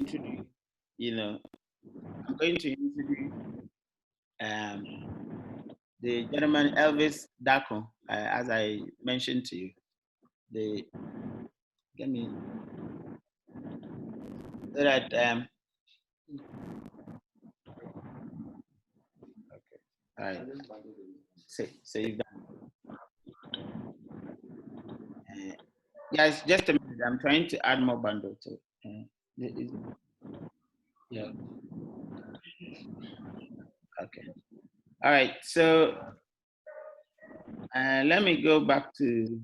introduce, I'm going to introduce the gentleman Elvis Darko, as I mentioned to you. Let me so that okay. All right. So you've done. Guys, just a minute. I'm trying to add more bundle to it. Yeah. Okay. All right. So let me go back to.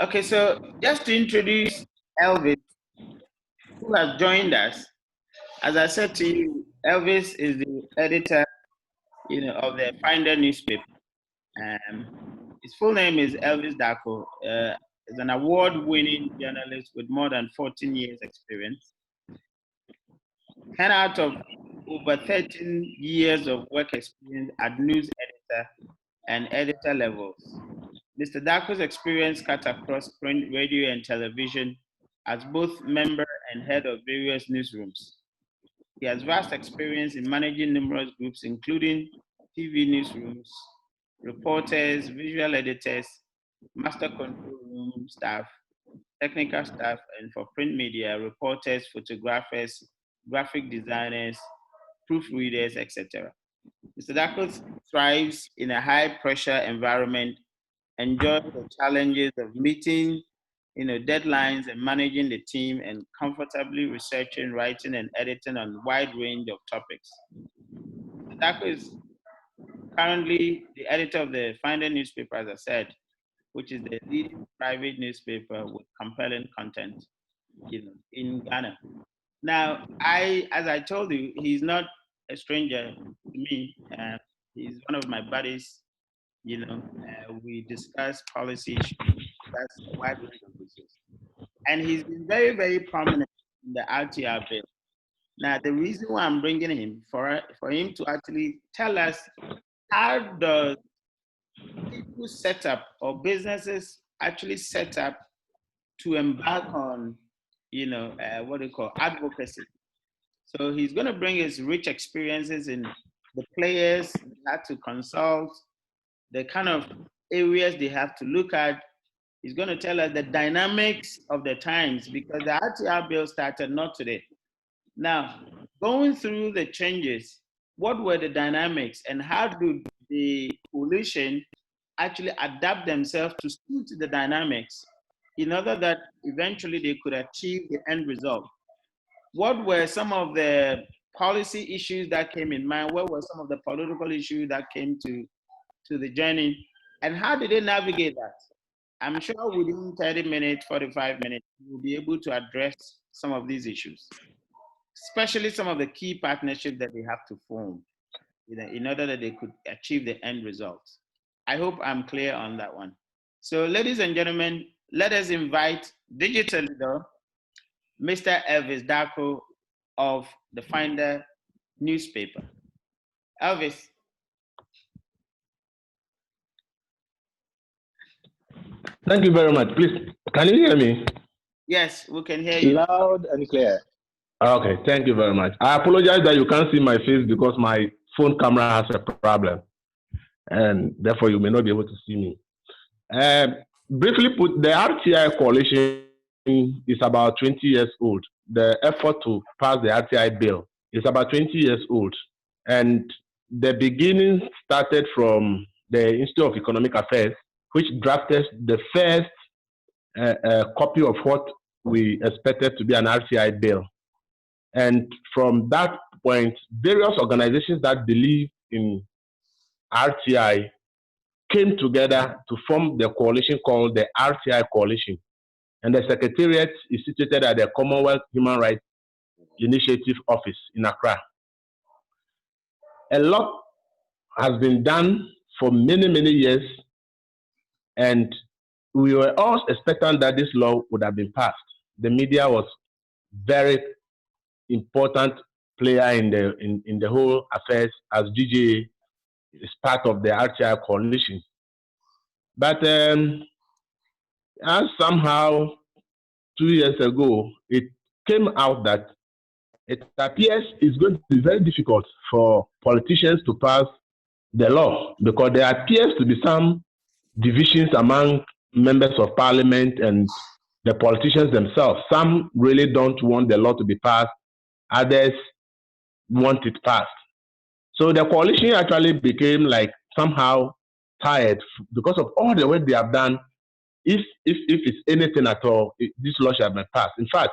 Okay. So just to introduce Elvis, who has joined us. As I said to you, Elvis is the editor, of the Finder newspaper. His full name is Elvis Darko. He's an award-winning journalist with more than 14 years experience. 10 out of over 13 years of work experience at news editor and editor levels. Mr. Darko's experience cut across print, radio, and television as both member and head of various newsrooms. He has vast experience in managing numerous groups, including TV newsrooms, reporters, visual editors, master control room staff, technical staff, and for print media, reporters, photographers, graphic designers, proofreaders, etc. Mr. Darko thrives in a high-pressure environment, enjoys the challenges of meeting deadlines and managing the team, and comfortably researching, writing, and editing on a wide range of topics. Mr. Darko is currently the editor of the Finder newspaper, as I said, which is the leading private newspaper with compelling content, in Ghana. Now, as I told you, he's not a stranger to me. He's one of my buddies. We discuss policy issues, that's a wide range of issues. And he's been very, very prominent in the RTR bill. Now, the reason why I'm bringing him, for him to actually tell us how does people set up or businesses actually set up to embark on, what they call advocacy. So he's going to bring his rich experiences in the players they had to consult, the kind of areas they have to look at. He's going to tell us the dynamics of the times, because the RTR bill started not today. Now, going through the changes, what were the dynamics and how did the coalition actually adapt themselves to suit the dynamics in order that eventually they could achieve the end result? What were some of the policy issues that came in mind? What were some of the political issues that came to the journey? And how did they navigate that? I'm sure within 30 minutes, 45 minutes, we'll be able to address some of these issues, especially some of the key partnerships that they have to form, in order that they could achieve the end results. I hope I'm clear on that one. So, ladies and gentlemen, let us invite digitally, though, Mr. Elvis Darko of the Finder newspaper. Elvis. Thank you very much. Please, can you hear me? Yes, we can hear you. Loud and clear. Okay, thank you very much. I apologize that you can't see my face because my phone camera has a problem, and therefore you may not be able to see me. Briefly put, the RTI coalition is about 20 years old. The effort to pass the RTI bill is about 20 years old. And the beginning started from the Institute of Economic Affairs, which drafted the first copy of what we expected to be an RTI bill. And from that point, various organizations that believe in RTI came together to form the coalition called the RTI Coalition. And the secretariat is situated at the Commonwealth Human Rights Initiative Office in Accra. A lot has been done for many, many years, and we were all expectant that this law would have been passed. The media was very important player in the whole affairs, as DJ is part of the RTI coalition. But as somehow 2 years ago, it came out that it appears it's going to be very difficult for politicians to pass the law because there appears to be some divisions among members of parliament and the politicians themselves. Some really don't want the law to be passed, others want it passed. So the coalition actually became like somehow tired because of all the work they have done. If it's anything at all, this law shall be passed. In fact,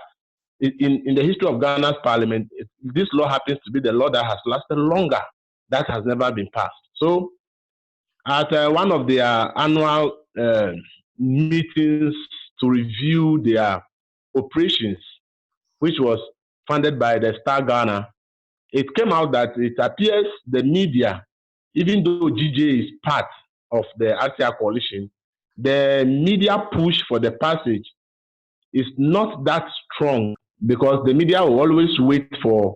in the history of Ghana's parliament, this law happens to be the law that has lasted longer, that has never been passed. So at one of their annual meetings to review their operations, which was funded by the Star Ghana, it came out that it appears the media, even though GJ is part of the RCR coalition, the media push for the passage is not that strong because the media will always wait for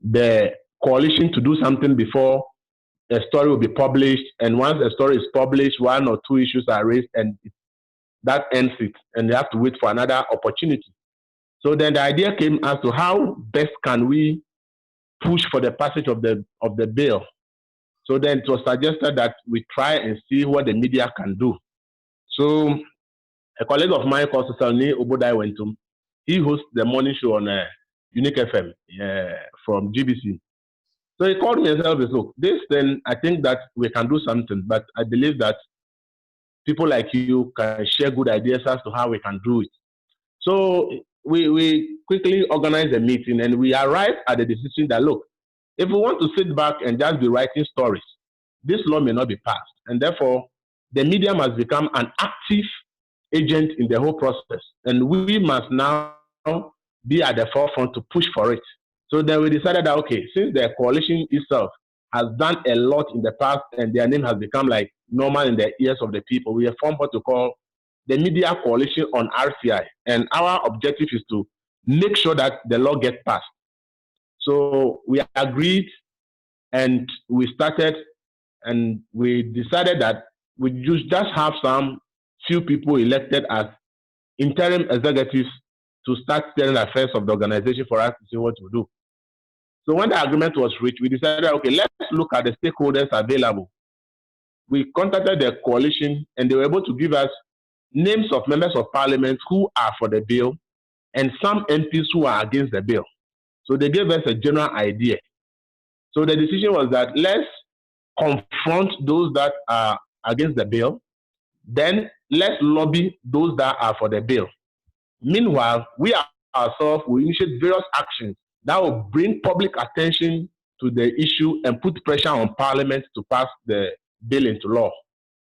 the coalition to do something before a story will be published. And once a story is published, one or two issues are raised and that ends it. And they have to wait for another opportunity. So then the idea came as to how best can we push for the passage of the bill. So then it was suggested that we try and see what the media can do. So a colleague of mine called Susanni Obodai Wentum, he hosts the morning show on Unique FM from GBC. So he called me and said, look, this then I think that we can do something, but I believe that people like you can share good ideas as to how we can do it. So we quickly organized a meeting and we arrived at the decision that, look, if we want to sit back and just be writing stories, this law may not be passed. And therefore, the media must become an active agent in the whole process. And we must now be at the forefront to push for it. So then we decided that, okay, since the coalition itself has done a lot in the past and their name has become like normal in the ears of the people, we have formed what to call the Media Coalition on RCI. And our objective is to make sure that the law gets passed. So we agreed and we started and we decided that we just have some few people elected as interim executives to start steering the affairs of the organization for us to see what to do. So when the agreement was reached, we decided, okay, let's look at the stakeholders available. We contacted the coalition and they were able to give us names of members of parliament who are for the bill and some MPs who are against the bill. So they gave us a general idea. So the decision was that let's confront those that are against the bill, then let's lobby those that are for the bill. Meanwhile, we ourselves will initiate various actions that will bring public attention to the issue and put pressure on Parliament to pass the bill into law.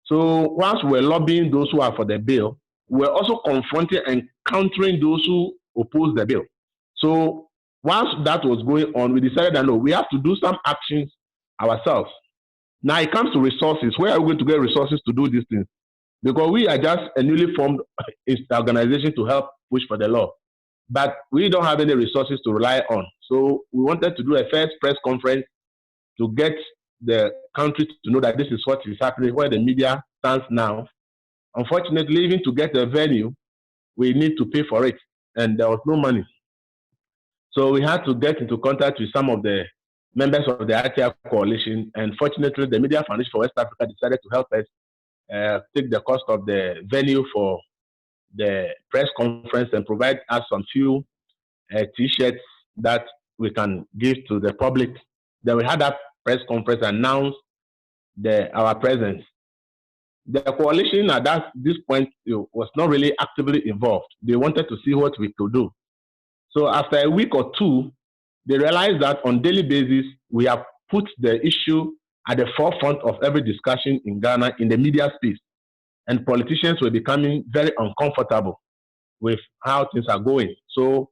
So once we're lobbying those who are for the bill, we're also confronting and countering those who oppose the bill. So once that was going on, we decided that no, we have to do some actions ourselves. Now it comes to resources. Where are we going to get resources to do these things? Because we are just a newly formed organization to help push for the law. But we don't have any resources to rely on. So we wanted to do a first press conference to get the country to know that this is what is happening, where the media stands now. Unfortunately, even to get a venue, we need to pay for it. And there was no money. So we had to get into contact with some of the members of the RTR coalition. And fortunately, the Media Foundation for West Africa decided to help us take the cost of the venue for the press conference and provide us some few T-shirts that we can give to the public. Then we had that press conference announce our presence. The coalition at this point was not really actively involved. They wanted to see what we could do. So after a week or two, they realized that on a daily basis, we have put the issue at the forefront of every discussion in Ghana in the media space. And politicians were becoming very uncomfortable with how things are going. So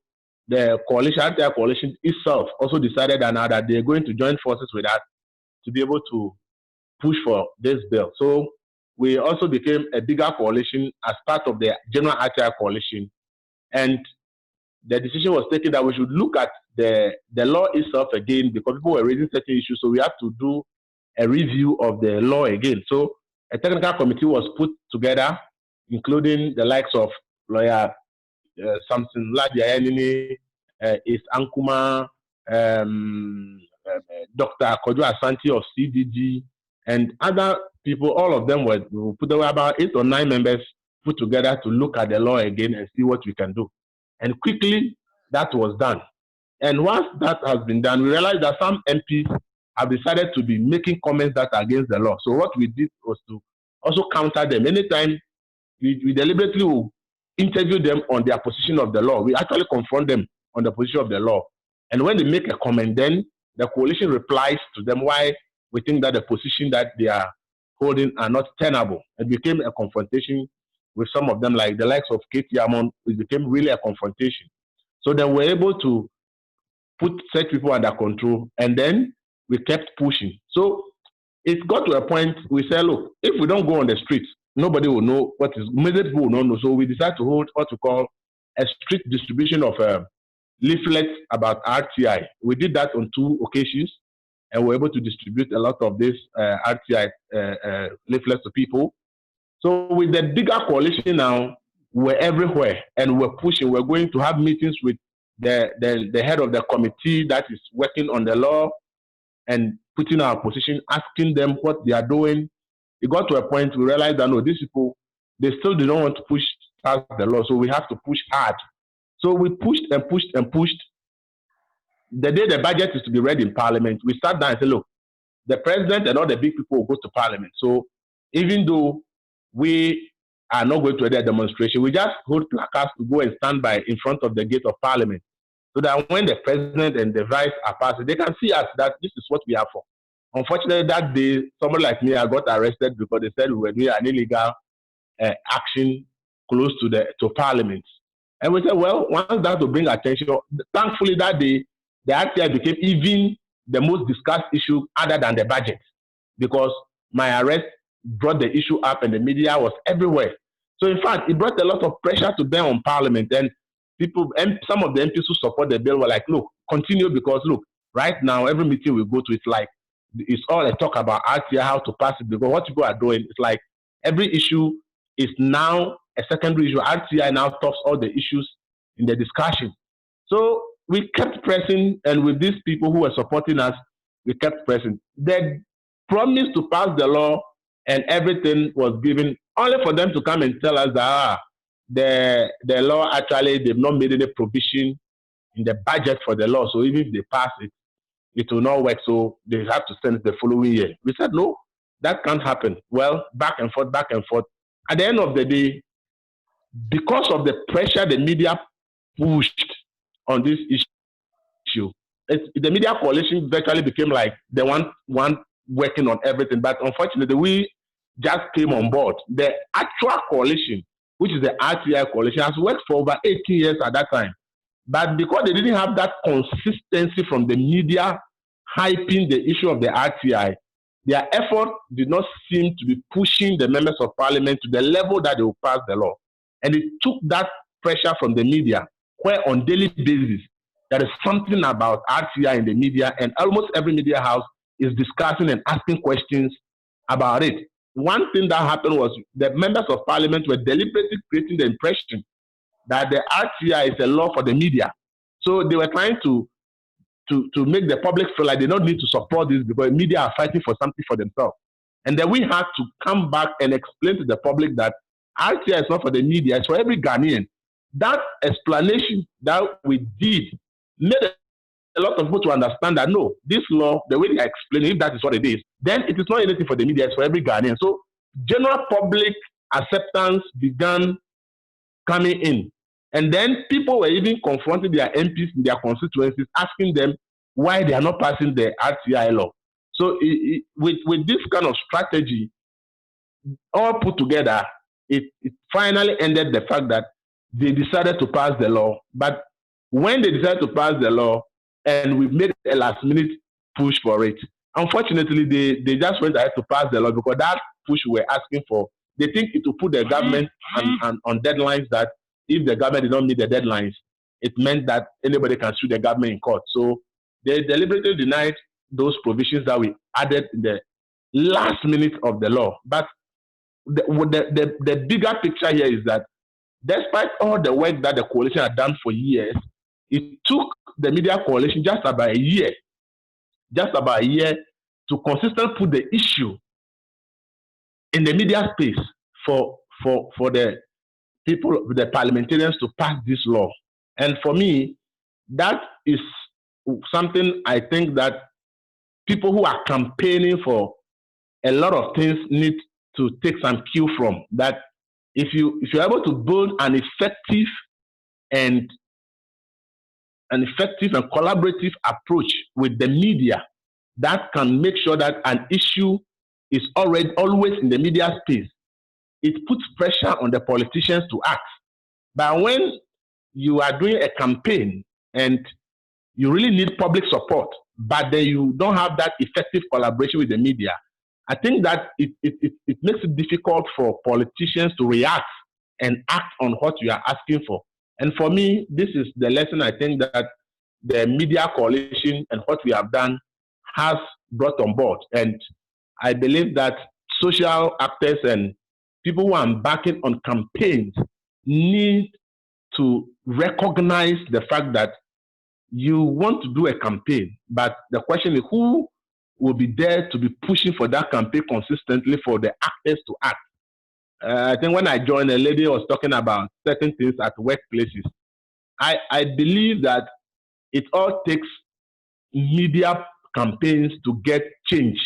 the coalition itself also decided that they're going to join forces with us to be able to push for this bill. So we also became a bigger coalition as part of the general RTI coalition. And the decision was taken that we should look at the law itself again because people were raising certain issues. So we have to do a review of the law again. So a technical committee was put together, including the likes of lawyer Samson Ladianini is Ankuma, Dr. Kojo Asante of CDG, and other people. All of them there were about 8 or 9 members put together to look at the law again and see what we can do. And quickly, that was done. And once that has been done, we realized that some MPs have decided to be making comments that are against the law. So what we did was to also counter them. Anytime we deliberately will interview them on their position of the law, we actually confront them on the position of the law. And when they make a comment, then the coalition replies to them why we think that the position that they are holding are not tenable. It became a confrontation with some of them, like the likes of Katie Amon. It became really a confrontation. So then we're able to put such people under control, and then we kept pushing. So it got to a point we said, look, if we don't go on the streets, nobody will know what is, many people will not know. So we decided to hold what we call a street distribution of leaflets about RTI. We did that on 2 occasions, and we were able to distribute a lot of these RTI leaflets to people. So with the bigger coalition now, we're everywhere, and we're pushing. We're going to have meetings with the head of the committee that is working on the law and putting our position, asking them what they are doing. It got to a point we realized that no, these people, they still do not want to push past the law, so we have to push hard. So we pushed and pushed and pushed. The day the budget is to be read in Parliament, we sat down and said, look, the president and all the big people will go to Parliament. So even though we are not going to a demonstration, we just hold placards to go and stand by in front of the gate of Parliament, so that when the president and the vice are passing, they can see us that this is what we are for. Unfortunately, that day, somebody like me, I got arrested because they said we were doing an illegal action close to Parliament. And we said, well, once that will bring attention, thankfully that day, the RTI became even the most discussed issue other than the budget, because my arrest brought the issue up and the media was everywhere. So in fact, it brought a lot of pressure to bear on Parliament, and people, and some of the MPs who support the bill were like, look, continue, because look, right now, every meeting we go to, it's like, it's all a talk about RTI, how to pass it, because what people are doing, it's like every issue is now a secondary issue. RTI now tops all the issues in the discussion. So we kept pressing, and with these people who were supporting us, we kept pressing. They promised to pass the law, and everything was given, only for them to come and tell us that the law, actually, they've not made any provision in the budget for the law. So even if they pass it, it will not work. So they have to send it the following year. We said, no, that can't happen. Well, back and forth, back and forth. At the end of the day, because of the pressure the media pushed on this issue, the media coalition virtually became like the one working on everything. But unfortunately, we just came on board. The actual coalition, which is the RTI coalition, has worked for over 18 years at that time. But because they didn't have that consistency from the media hyping the issue of the RTI, their effort did not seem to be pushing the members of Parliament to the level that they will pass the law. And it took that pressure from the media, where on daily basis, there is something about RTI in the media, and almost every media house is discussing and asking questions about it. One thing that happened was the members of Parliament were deliberately creating the impression that the RTI is a law for the media. So they were trying to make the public feel like they don't need to support this because media are fighting for something for themselves. And then we had to come back and explain to the public that RTI is not for the media, it's for every Ghanaian. That explanation that we did made a lot of people to understand that no, this law, the way they are explaining, if that is what it is, then it is not anything for the media, it's for every Ghanaian. So general public acceptance began coming in. And then people were even confronting their MPs in their constituencies, asking them why they are not passing the RTI law. So with this kind of strategy, all put together, it finally ended the fact that they decided to pass the law. But when they decided to pass the law, and we made a last-minute push for it, unfortunately, they just went ahead to pass the law because that push we were asking for, they think it will put the government on deadlines that if the government did not meet the deadlines, it meant that anybody can sue the government in court. So they deliberately denied those provisions that we added in the last minute of the law. But the bigger picture here is that despite all the work that the coalition had done for years, it took the media coalition just about a year to consistently put the issue in the media space for the people, the parliamentarians to pass this law. And for me, that is something I think that people who are campaigning for a lot of things need to take some cue from. That if you're able to build an effective and collaborative approach with the media that can make sure that an issue is always in the media space, it puts pressure on the politicians to act. But when you are doing a campaign and you really need public support, but then you don't have that effective collaboration with the media, I think that it makes it difficult for politicians to react and act on what you are asking for. And for me, this is the lesson I think that the media coalition and what we have done has brought on board. And I believe that social actors and people who are embarking on campaigns need to recognize the fact that you want to do a campaign, but the question is who will be there to be pushing for that campaign consistently for the actors to act. I think when I joined, a lady was talking about certain things at workplaces. I believe that it all takes media campaigns to get change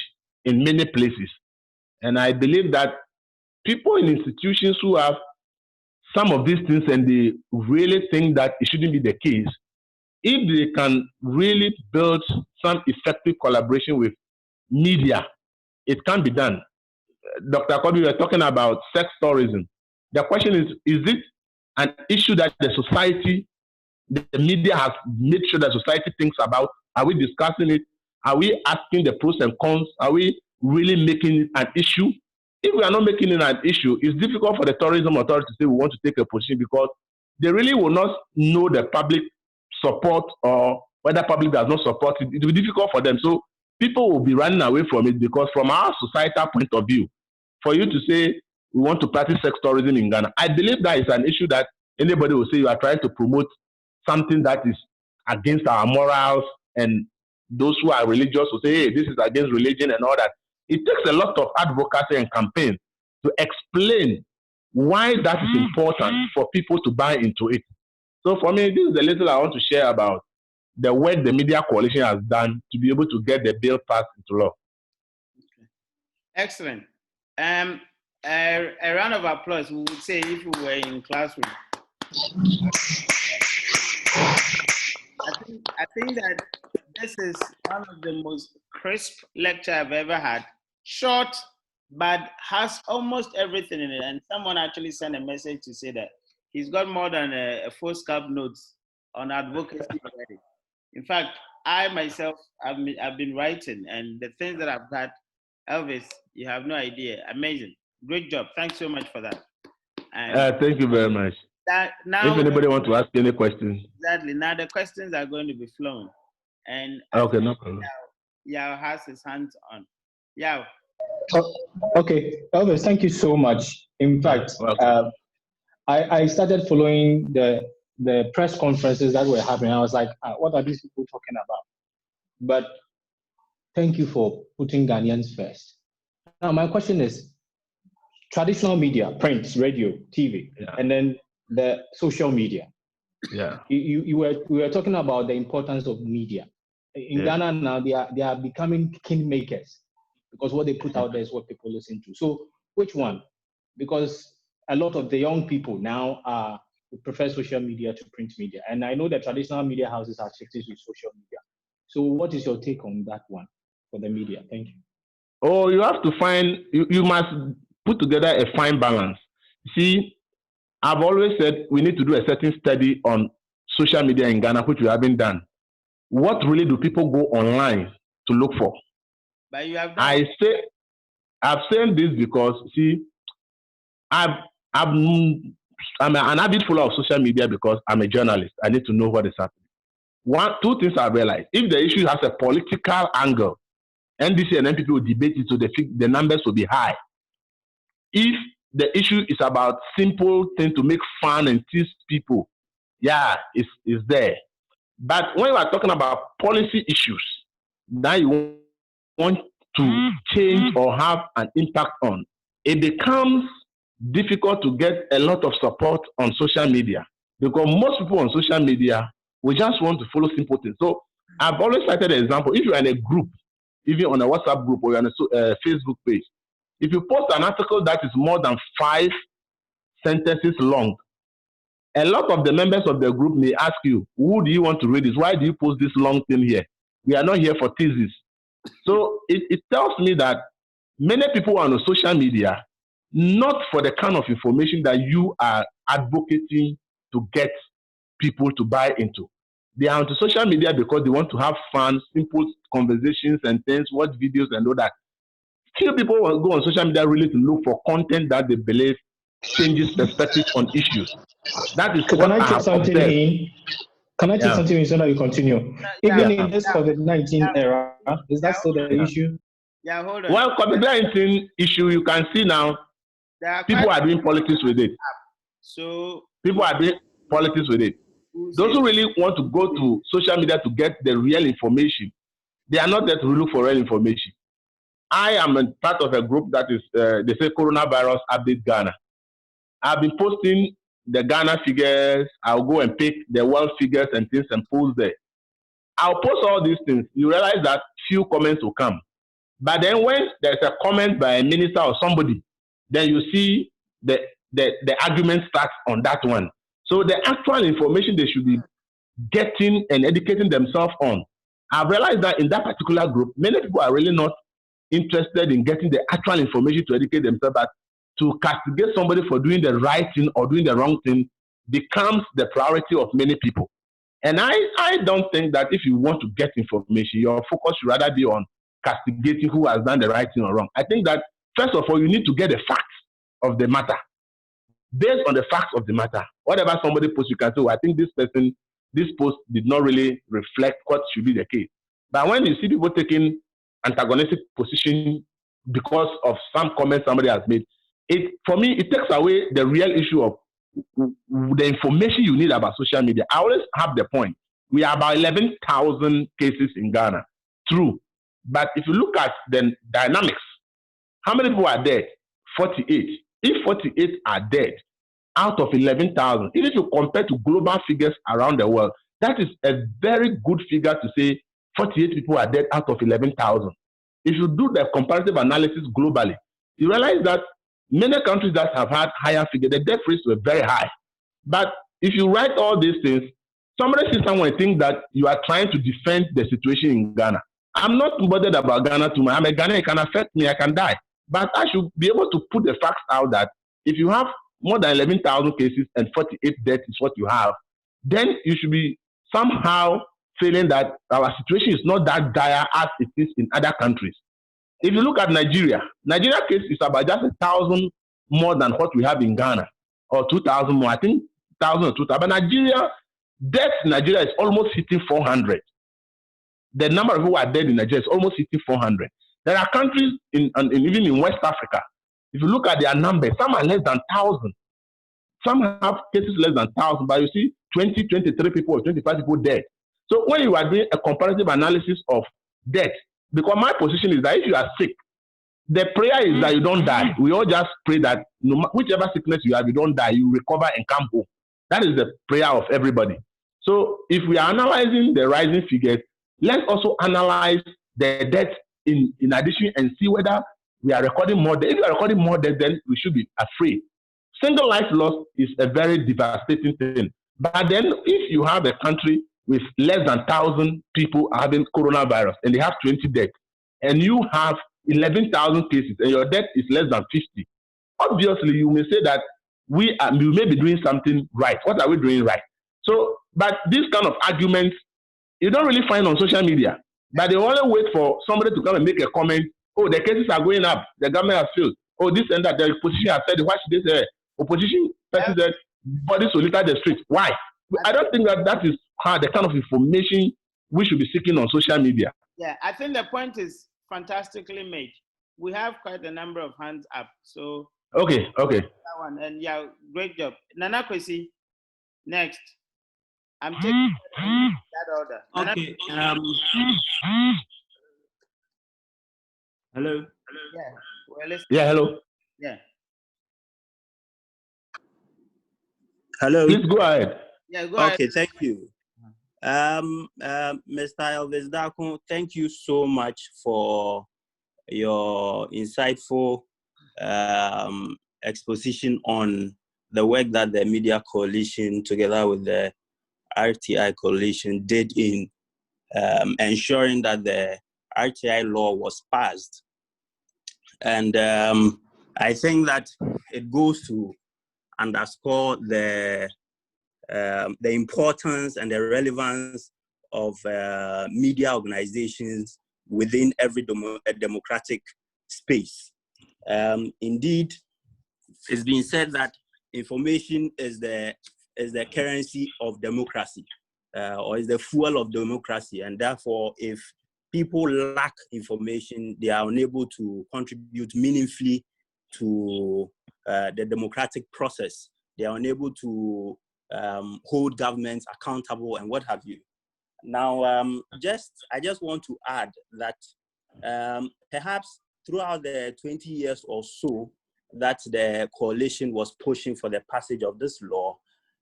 in many places. And I believe that people in institutions who have some of these things and they really think that it shouldn't be the case, if they can really build some effective collaboration with media, it can be done. Dr. Kobi, we were talking about sex tourism. The question is it an issue that the society, the media has made sure that society thinks about? Are we discussing it? Are we asking the pros and cons? Are we really making it an issue? If we are not making it an issue, it's difficult for the tourism authority to say we want to take a position because they really will not know the public support or whether public does not support it. It will be difficult for them. So people will be running away from it because from our societal point of view, for you to say we want to practice sex tourism in Ghana, I believe that is an issue that anybody will say you are trying to promote something that is against our morals, and those who are religious will say, hey, this is against religion and all that. It takes a lot of advocacy and campaign to explain why that is important for people to buy into it. So for me, this is the little I want to share about the work the media coalition has done to be able to get the bill passed into law. Excellent. A round of applause, we would say, if we were in classroom. I think that this is one of the most crisp lecture I've ever had. Short, but has almost everything in it. And someone actually sent a message to say that he's got more than a full scalp notes on advocacy already. In fact, I myself, I've been writing, and the things that I've got, Elvis, you have no idea. Amazing. Great job. Thanks so much for that. Thank you very much. Now, if anybody wants to ask any questions. Exactly. Now the questions are going to be flowing. And okay, no problem. Yao has his hands on. Yao. Oh, okay, Elvis, thank you so much. In fact, I started following the press conferences that were happening. I was like, what are these people talking about? But thank you for putting Ghanaians first. Now, my question is, traditional media, print, radio, TV, and then the social media. Yeah. We were talking about the importance of media. In Ghana now, they are becoming kingmakers because what they put out there is what people listen to. So which one? Because a lot of the young people now prefer social media to print media. And I know the traditional media houses are shifting to social media. So what is your take on that one for the media? Thank you. Oh, you have to find, you must put together a fine balance. See, I've always said we need to do a certain study on social media in Ghana, which we haven't done. What really do people go online to look for? But you have done. I've said this because, see, I'm an avid follower of social media because I'm a journalist. I need to know what is happening. Two things I realized. If the issue has a political angle, NDC and NPP will debate it so the numbers will be high. If the issue is about simple things to make fun and tease people, it's there. But when you are talking about policy issues that you want to change or have an impact on, it becomes difficult to get a lot of support on social media, because most people on social media will just want to follow simple things. So I've always cited an example. If you're in a group, even on a WhatsApp group or you're on a Facebook page, if you post an article that is more than 5 sentences long, a lot of the members of the group may ask you, who do you want to read this? Why do you post this long thing here? We are not here for thesis. So it tells me that many people are on social media not for the kind of information that you are advocating to get people to buy into. They are onto social media because they want to have fun, simple conversations and things, watch videos and all that. Few people will go on social media really to look for content that they believe changes perspective on issues. That is what I have observed. Can I take something in so that you continue? Even in this COVID-19 era, is that still the issue? Yeah, hold on. Well, COVID-19 issue, you can see now, people are doing politics with it. So people are doing politics with it. Those who really want to go to social media to get the real information, they are not there to look for real information. I am a part of a group that is, they say Coronavirus Update Ghana. I've been posting the Ghana figures. I'll go and pick the world figures and things and post there. I'll post all these things. You realize that few comments will come. But then when there's a comment by a minister or somebody, then you see the argument starts on that one. So the actual information they should be getting and educating themselves on, I've realized that in that particular group, many people are really not interested in getting the actual information to educate themselves, but to castigate somebody for doing the right thing or doing the wrong thing becomes the priority of many people. And I don't think that if you want to get information, your focus should rather be on castigating who has done the right thing or wrong. I think that, first of all, you need to get the facts of the matter. Based on the facts of the matter, whatever somebody posts, you can say, I think this post did not really reflect what should be the case. But when you see people taking antagonistic position because of some comment somebody has made, for me, it takes away the real issue of the information you need about social media. I always have the point. We are about 11,000 cases in Ghana. True. But if you look at the dynamics, how many people are dead? 48. If 48 are dead out of 11,000, even if you compare to global figures around the world, that is a very good figure to say 48 people are dead out of 11,000. If you do the comparative analysis globally, you realize that many countries that have had higher figures, the death rates were very high. But if you write all these things, somebody sees someone think that you are trying to defend the situation in Ghana. I'm not bothered about Ghana too much. I'm a Ghanaian, it can affect me, I can die. But I should be able to put the facts out that if you have more than 11,000 cases and 48 deaths is what you have, then you should be somehow feeling that our situation is not that dire as it is in other countries. If you look at Nigeria case is about just 1,000 more than what we have in Ghana, or 2,000 more. I think 1,000 or 2,000. But deaths in Nigeria is almost hitting 400. The number of people who are dead in Nigeria is almost hitting 400. There are countries even in West Africa. If you look at their numbers, some are less than 1,000. Some have cases less than 1,000, but you see 20, 23 people or 25 people dead. So when you are doing a comparative analysis of death, because my position is that if you are sick, the prayer is that you don't die. We all just pray that whichever sickness you have, you don't die, you recover and come home. That is the prayer of everybody. So if we are analyzing the rising figures, let's also analyze the deaths in addition and see whether we are recording more deaths. If we are recording more deaths, then we should be afraid. Single life loss is a very devastating thing. But then if you have a country with less than 1,000 people having coronavirus and they have 20 deaths, and you have 11,000 cases and your death is less than 50, obviously you may say that we may be doing something right. What are we doing right? So, but these kind of arguments, you don't really find on social media. But they only wait for somebody to come and make a comment. Oh, the cases are going up. The government has failed. Oh, this and that. The opposition has said, why should they say? Opposition person said, bodies will litter the streets. Why? I don't think that is the kind of information we should be seeking on social media. Yeah, I think the point is fantastically made. We have quite a number of hands up. So okay. That one, and yeah, great job. Nana Kwesi, next. I'm taking that order. Okay. Hello. Yeah. Well, let's. Yeah, hello. Yeah. Hello. Please go ahead. Yeah, go ahead. Okay, thank you. Mr. Elvis Darko, thank you so much for your insightful exposition on the work that the Media Coalition, together with the RTI Coalition, did in ensuring that the RTI law was passed. And I think that it goes to underscore the importance and the relevance of media organizations within every democratic space. Indeed, it's been said that information is the currency of democracy, or is the fuel of democracy, and therefore, if people lack information, they are unable to contribute meaningfully to the democratic process. They are unable to hold governments accountable and what have you. Now, I just want to add that perhaps throughout the 20 years or so that the coalition was pushing for the passage of this law,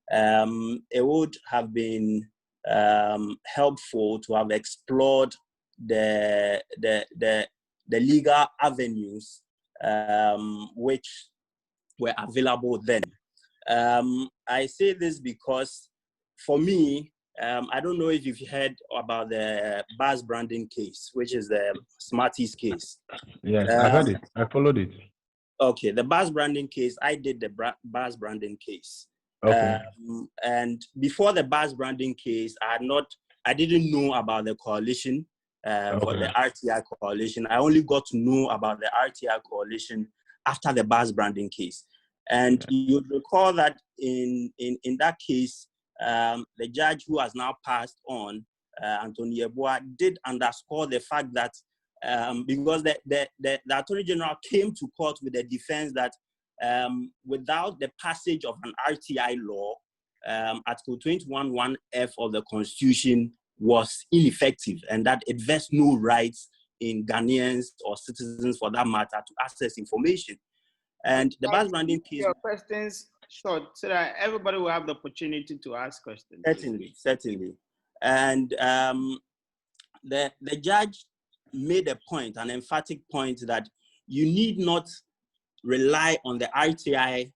it would have been helpful to have explored the legal avenues which were available then. I say this because, for me, I don't know if you've heard about the Buzz Branding case, which is the Smarties case. Yes, I heard it. I followed it. Okay, the Buzz Branding case, I did the Buzz Branding case. Okay. And before the Buzz Branding case, I didn't know about the coalition for the RTI coalition. I only got to know about the RTI coalition after the Buzz Branding case. And you recall that in that case, the judge who has now passed on, Anthony Yeboah, did underscore the fact that because the Attorney General came to court with the defense that without the passage of an RTI law, Article 21(1)(f) of the Constitution was ineffective, and that it vests no rights in Ghanaians or citizens, for that matter, to access information. And the Buzz Branding case. Your questions short so that everybody will have the opportunity to ask questions. Certainly. And the judge made a point, an emphatic point, that you need not rely on the RTI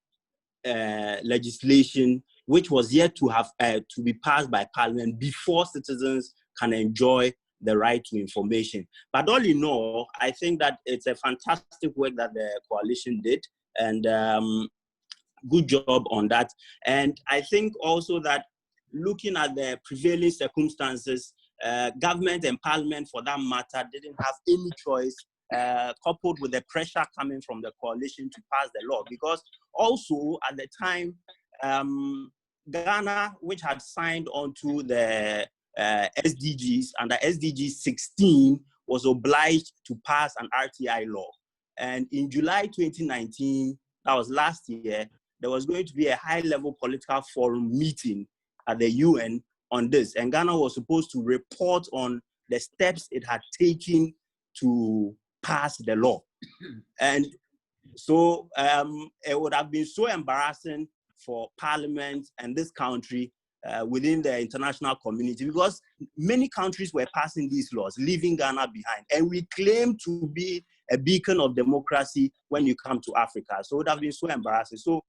legislation, which was yet to have to be passed by Parliament before citizens can enjoy the right to information. But all in all, I think that it's a fantastic work that the coalition did, and good job on that. And I think also that looking at the prevailing circumstances, government and Parliament, for that matter, didn't have any choice, coupled with the pressure coming from the coalition to pass the law. Because also at the time, Ghana, which had signed onto the SDGs, under SDG 16, was obliged to pass an RTI law. And in July 2019, that was last year, there was going to be a high-level political forum meeting at the UN on this. And Ghana was supposed to report on the steps it had taken to pass the law. And so it would have been so embarrassing for Parliament and this country within the international community, because many countries were passing these laws, leaving Ghana behind. And we claim to be a beacon of democracy when you come to Africa. So it would have been so embarrassing. So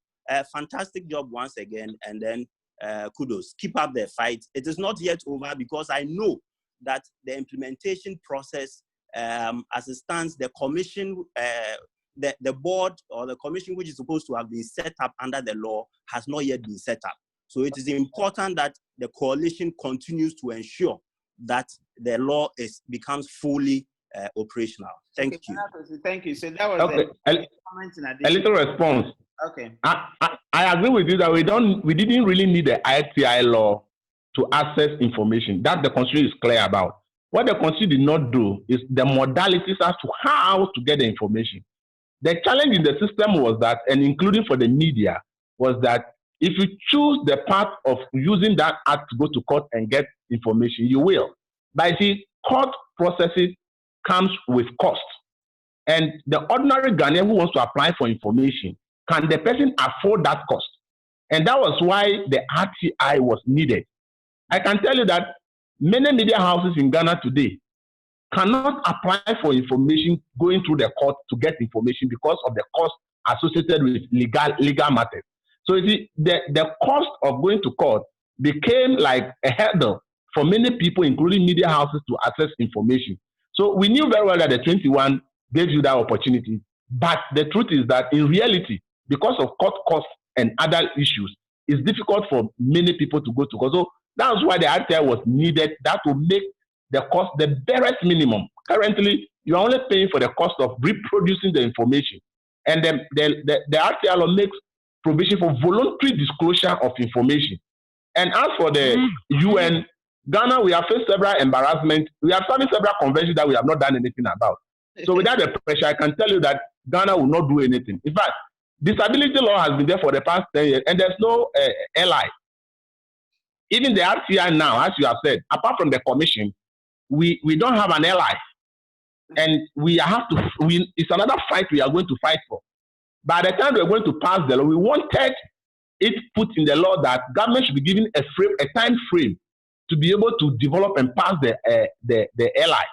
fantastic job once again, and then kudos. Keep up the fight. It is not yet over, because I know that the implementation process, as it stands, the commission, the board or the commission which is supposed to have been set up under the law has not yet been set up. So it is important that the coalition continues to ensure that the law becomes fully operational. Thank you. Thank you. So that was a little response. Okay. I agree with you that we didn't really need the RTI law to access information. That the Constitution is clear about. What the Constitution did not do is the modalities as to how to get the information. The challenge in the system was that, and including for the media, was that if you choose the path of using that act to go to court and get information, you will. But you see, court processes comes with cost. And the ordinary Ghanaian who wants to apply for information, can the person afford that cost? And that was why the RTI was needed. I can tell you that many media houses in Ghana today cannot apply for information going through the court to get information because of the cost associated with legal matters. So you see, the cost of going to court became like a hurdle for many people, including media houses, to access information. So we knew very well that the 21 gave you that opportunity. But the truth is that in reality, because of court costs and other issues, it's difficult for many people to go to court. So that's why the RTI was needed, that will make the cost the barest minimum. Currently, you are only paying for the cost of reproducing the information. And the RTI law makes provision for voluntary disclosure of information. And as for the UN, Ghana, we have faced several embarrassments. We have signed several conventions that we have not done anything about. So without the pressure, I can tell you that Ghana will not do anything. In fact, disability law has been there for the past 10 years, and there's no ally. Even the RTI now, as you have said, apart from the commission, we don't have an ally. And it's another fight we are going to fight for. By the time we're going to pass the law, we wanted it put in the law that government should be given a time frame to be able to develop and pass the LI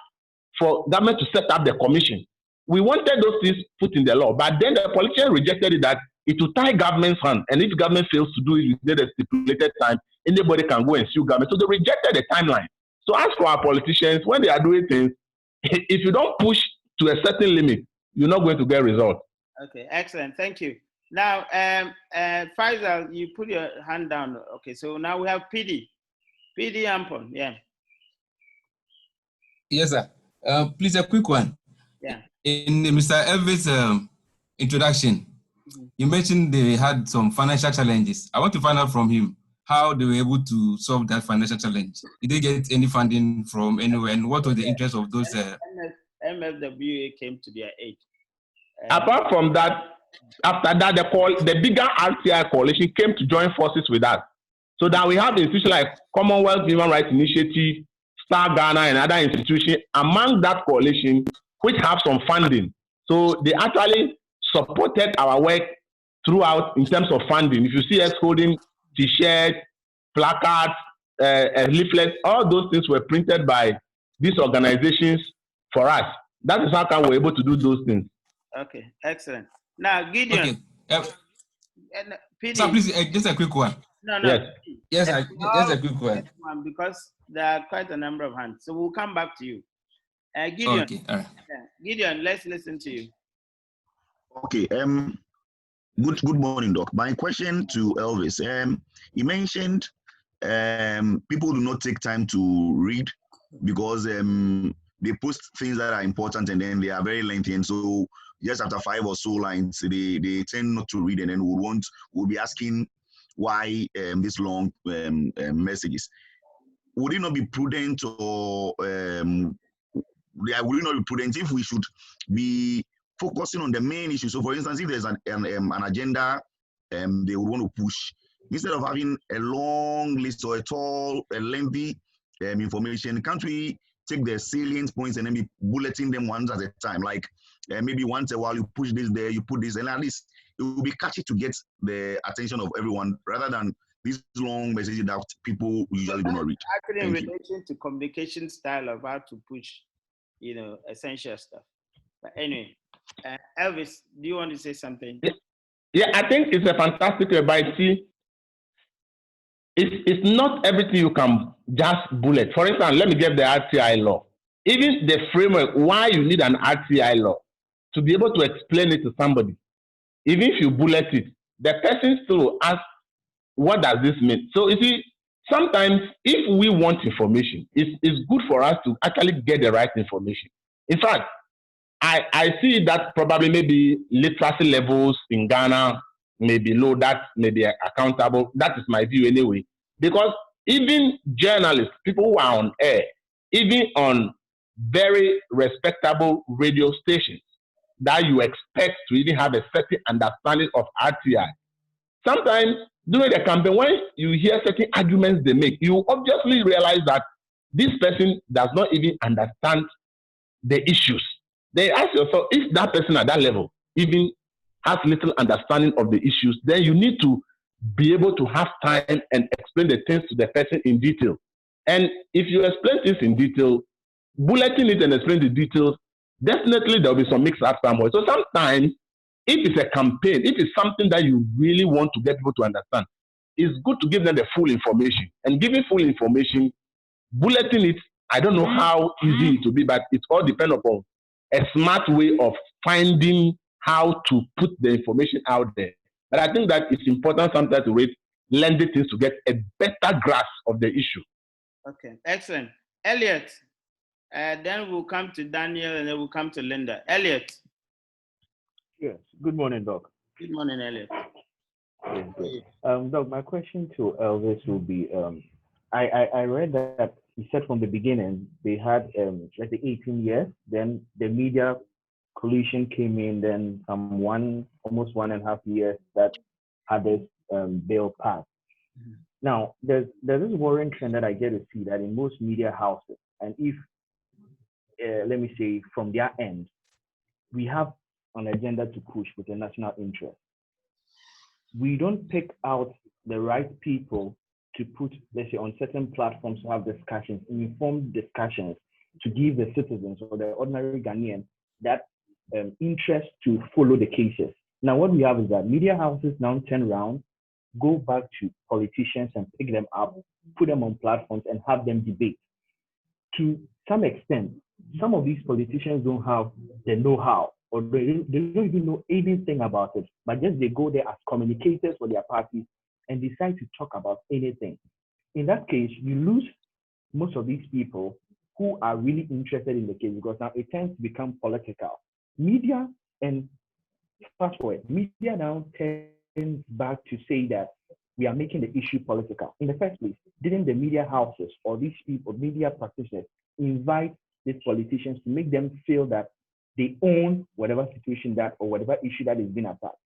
for government to set up the commission. We wanted those things put in the law, but then the politicians rejected it, that it will tie government's hand, and if government fails to do it within the stipulated time, anybody can go and sue government. So they rejected the timeline. So as for our politicians, when they are doing things, if you don't push to a certain limit, you're not going to get results. Okay, excellent. Thank you. Now, Faisal, you put your hand down. Okay, so now we have PD. PD Ampon, yeah. Yes, sir. Please, a quick one. Yeah. In Mr. Elvis' introduction, you mentioned they had some financial challenges. I want to find out from him how they were able to solve that financial challenge. Did they get any funding from anywhere, and what was the interest of those? MFWA came to their aid. Apart from that, after that, the bigger RTI coalition came to join forces with us. So that we have institutions like Commonwealth Human Rights Initiative, Star Ghana, and other institutions among that coalition, which have some funding. So they actually supported our work throughout in terms of funding. If you see us holding T-shirts, placards, leaflets, all those things were printed by these organizations for us. That is how come we're able to do those things. Okay, excellent. Now, Gideon. Okay. PD, So please, just a quick one. No. Yes, just a quick one. Because there are quite a number of hands. So we'll come back to you. Gideon. Okay, all right. Gideon, let's listen to you. Okay. Good morning, Doc. My question to Elvis. He mentioned people do not take time to read because they post things that are important and then they are very lengthy, and so just after 5 or so lines, they tend not to read, and then we'll be asking why this long messages. Would it not be prudent, or would it not be prudent if we should be focusing on the main issue? So, for instance, if there's an agenda they would want to push, instead of having a long list or a lengthy information, can't we take the salient points and then be bulleting them one at a time? Like maybe once a while you push this there, you put this, and at least it will be catchy to get the attention of everyone rather than these long messages that people usually do not read. Actually, in relation to communication style of how to push, essential stuff. But anyway, Elvis, do you want to say something? Yeah, I think it's a fantastic advice. See, it's not everything you can just bullet. For instance, let me get the RTI law. Even the framework, why you need an RTI law, to be able to explain it to somebody. Even if you bullet it, the person still will ask, what does this mean? So you see, sometimes if we want information, it's good for us to actually get the right information. In fact, I see that probably maybe literacy levels in Ghana may be low, that may be accountable. That is my view anyway. Because even journalists, people who are on air, even on very respectable radio stations, that you expect to even have a certain understanding of RTI, sometimes during the campaign, when you hear certain arguments they make, you obviously realize that this person does not even understand the issues. Then ask yourself, if that person at that level even has little understanding of the issues, then you need to be able to have time and explain the things to the person in detail. And if you explain things in detail, bulleting it and explain the details, definitely there will be some mix up somewhere. So sometimes, if it's a campaign, if it's something that you really want to get people to understand, it's good to give them the full information. And giving full information, bulleting it, I don't know how easy it will be, but it all depends upon a smart way of finding how to put the information out there. But I think that it's important sometimes to read lengthy things to get a better grasp of the issue. Okay, excellent. Elliot, then we'll come to Daniel and then we'll come to Linda. Elliot. Yes, good morning, Doc. Good morning, Elliot. Doc, my question to Elvis will be, I read that he said from the beginning they had, let's say 18 years, then the media coalition came in, then almost 1.5 years that had this bill passed. Mm-hmm. Now, there's this worrying trend that I get to see that in most media houses, and if, let me say, from their end, we have an agenda to push with the national interest. We don't pick out the right people to put, let's say, on certain platforms to have discussions, informed discussions, to give the citizens or the ordinary Ghanaian that interest to follow the cases. Now, what we have is that media houses now turn around, go back to politicians and pick them up, put them on platforms and have them debate. To some extent, some of these politicians don't have the know-how, or they don't even know anything about it, but just they go there as communicators for their parties and decide to talk about anything. In that case, you lose most of these people who are really interested in the case, because now it tends to become political. Media, and fast forward, media now tends back to say that we are making the issue political. In the first place, didn't the media houses or these people, media practitioners, invite these politicians to make them feel that they own whatever situation that or whatever issue that is being attacked?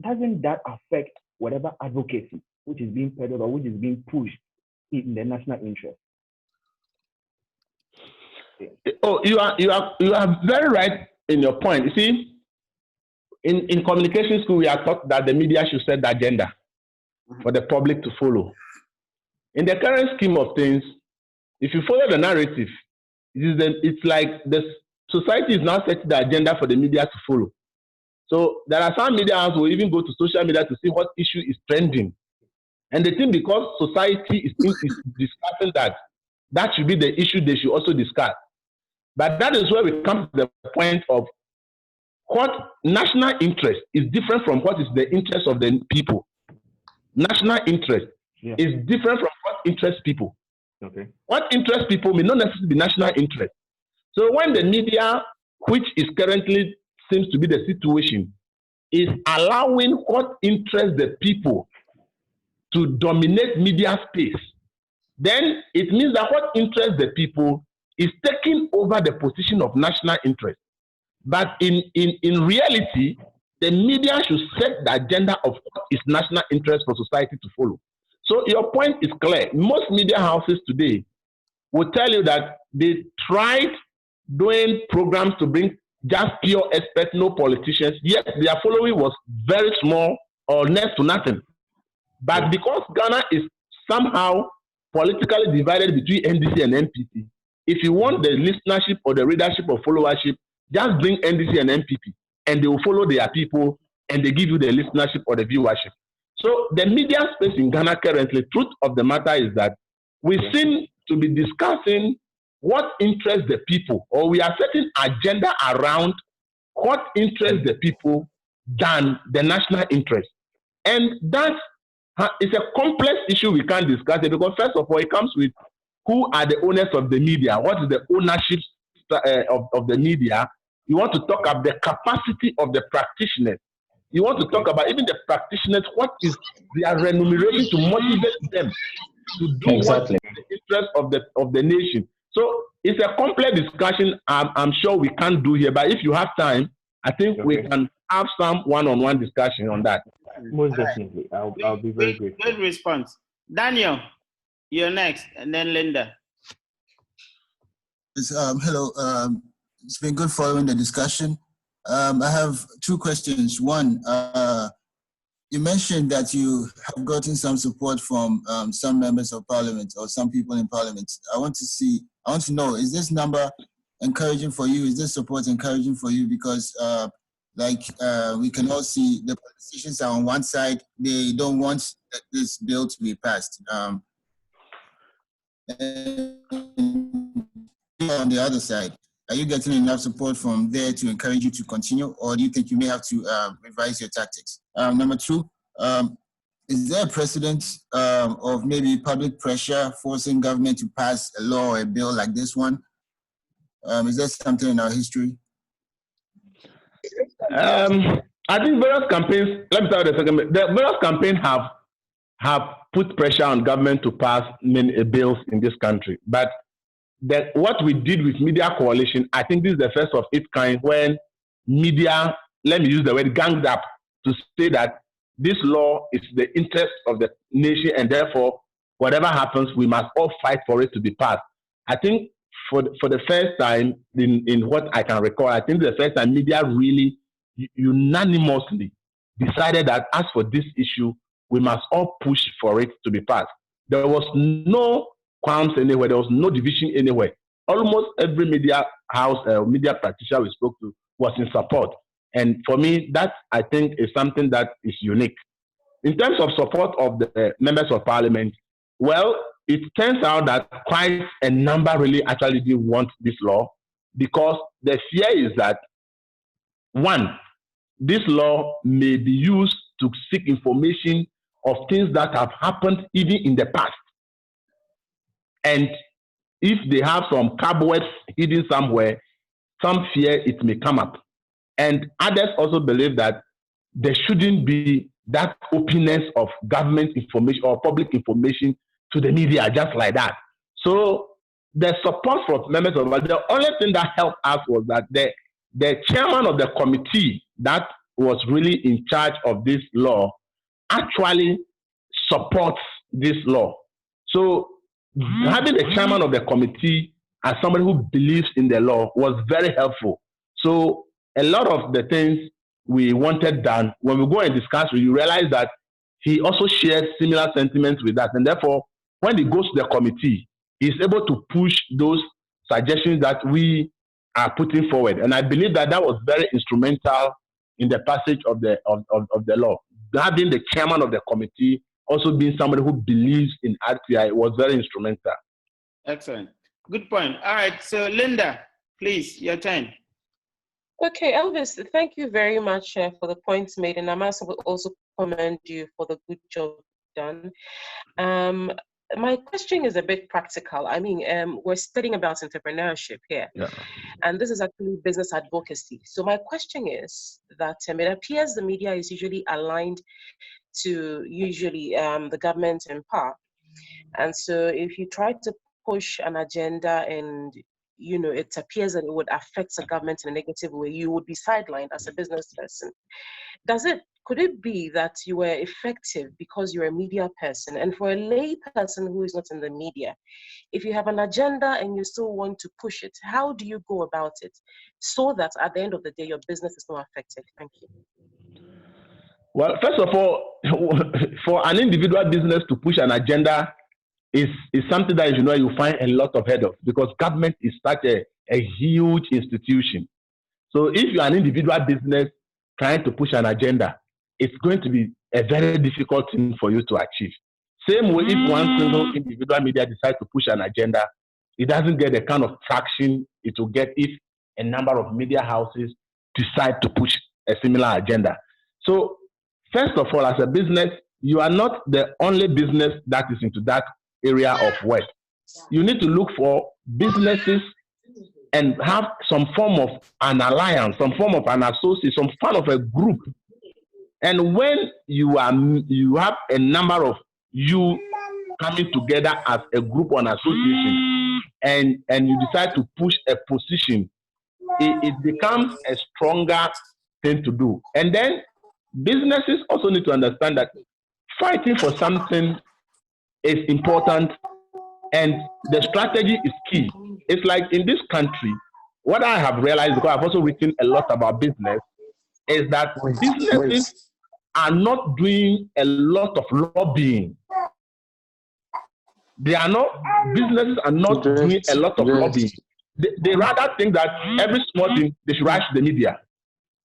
Doesn't that affect whatever advocacy which is being peddled or which is being pushed in the national interest? Yeah. Oh, you are very right in your point. You see, in communication school, we are taught that the media should set the agenda for the public to follow. In the current scheme of things, if you follow the narrative, it's like the society is now setting the agenda for the media to follow. So there are some media houses who will even go to social media to see what issue is trending. And the thing, because society is discussing that should be the issue they should also discuss. But that is where we come to the point of what national interest is different from what is the interest of the people. National interest is different from what interests people. Okay. What interests people may not necessarily be national interest. So when the media, which is currently seems to be the situation, is allowing what interests the people to dominate media space, then it means that what interests the people is taking over the position of national interest. But in reality, the media should set the agenda of what is national interest for society to follow. So your point is clear. Most media houses today will tell you that they tried doing programs to bring just pure experts, no politicians, yet their following was very small or next to nothing. But because Ghana is somehow politically divided between NDC and NPP, if you want the listenership or the readership or followership, just bring NDC and NPP, and they will follow their people, and they give you the listenership or the viewership. So the media space in Ghana currently, truth of the matter is that we seem to be discussing what interests the people, or we are setting agenda around what interests the people than the national interest. And that is a complex issue we can't discuss it, because first of all, it comes with who are the owners of the media, what is the ownership of the media. You want to talk about the capacity of the practitioners. You want to talk about even the practitioners, what is their remuneration to motivate them to do what is the interest of the nation. So it's a complex discussion I'm sure we can't do here, but if you have time, I think we can have some one-on-one discussion on that. Most All right. definitely. I'll be very grateful. Good response. Daniel, you're next, and then Linda. Hello. It's been good following the discussion. I have two questions. One, you mentioned that you have gotten some support from some members of parliament or some people in parliament. I want to know, is this number encouraging for you? Is this support encouraging for you? Because we can all see the politicians are on one side, they don't want this bill to be passed. On the other side, are you getting enough support from there to encourage you to continue, or do you think you may have to revise your tactics? Number two, is there a precedent of maybe public pressure forcing government to pass a law or a bill like this one? Is there something in our history? I think various campaigns, let me start with the second. The various campaigns have put pressure on government to pass many bills in this country. But what we did with Media Coalition, I think this is the first of its kind when media, let me use the word, ganged up to say that this law is the interest of the nation and therefore whatever happens, we must all fight for it to be passed. I think for the first time in what I can recall, I think the first time media really unanimously decided that as for this issue, we must all push for it to be passed. There was no qualms anywhere. There was no division anywhere. Almost every media house, media practitioner we spoke to was in support. And for me, that I think is something that is unique. In terms of support of the members of parliament, well, it turns out that quite a number really actually did want this law because the fear is that, one, this law may be used to seek information of things that have happened even in the past. And if they have some cobwebs hidden somewhere, some fear it may come up. And others also believe that there shouldn't be that openness of government information or public information to the media just like that. So the support for members of the only thing that helped us was that the chairman of the committee that was really in charge of this law actually supports this law. So having the chairman of the committee as somebody who believes in the law was very helpful. So a lot of the things we wanted done, when we go and discuss, you realize that he also shares similar sentiments with us. And therefore, when he goes to the committee, he's able to push those suggestions that we are putting forward. And I believe that that was very instrumental in the passage of the law. Having the chairman of the committee also being somebody who believes in RTI was very instrumental. Excellent. Good point. All right. So Linda, please, your turn. Okay, Elvis, thank you very much for the points made, and I must also commend you for the good job done. My question is a bit practical. I mean, we're studying about entrepreneurship here, and this is actually business advocacy. So my question is that it appears the media is usually aligned to the government in power. And so if you try to push an agenda and it appears that it would affect the government in a negative way, you would be sidelined as a business person. Could it be that you were effective because you're a media person? And for a lay person who is not in the media, if you have an agenda and you still want to push it, how do you go about it so that at the end of the day, your business is not affected? Thank you. Well, first of all, for an individual business to push an agenda is something that you find a lot of headaches because government is such a huge institution. So if you're an individual business trying to push an agenda, it's going to be a very difficult thing for you to achieve. Same way, if one single individual media decides to push an agenda, it doesn't get the kind of traction it will get if a number of media houses decide to push a similar agenda. So first of all, as a business, you are not the only business that is into that area of work. You need to look for businesses and have some form of an alliance, some form of an associate, some form of a group. And when you have a number of you coming together as a group or an association, and you decide to push a position, it becomes a stronger thing to do. And then businesses also need to understand that fighting for something is important and the strategy is key. It's like in this country, what I have realized, because I've also written a lot about business, is that businesses are not doing a lot of lobbying. Businesses are not doing a lot of lobbying. They rather think that every small thing, they should rush the media.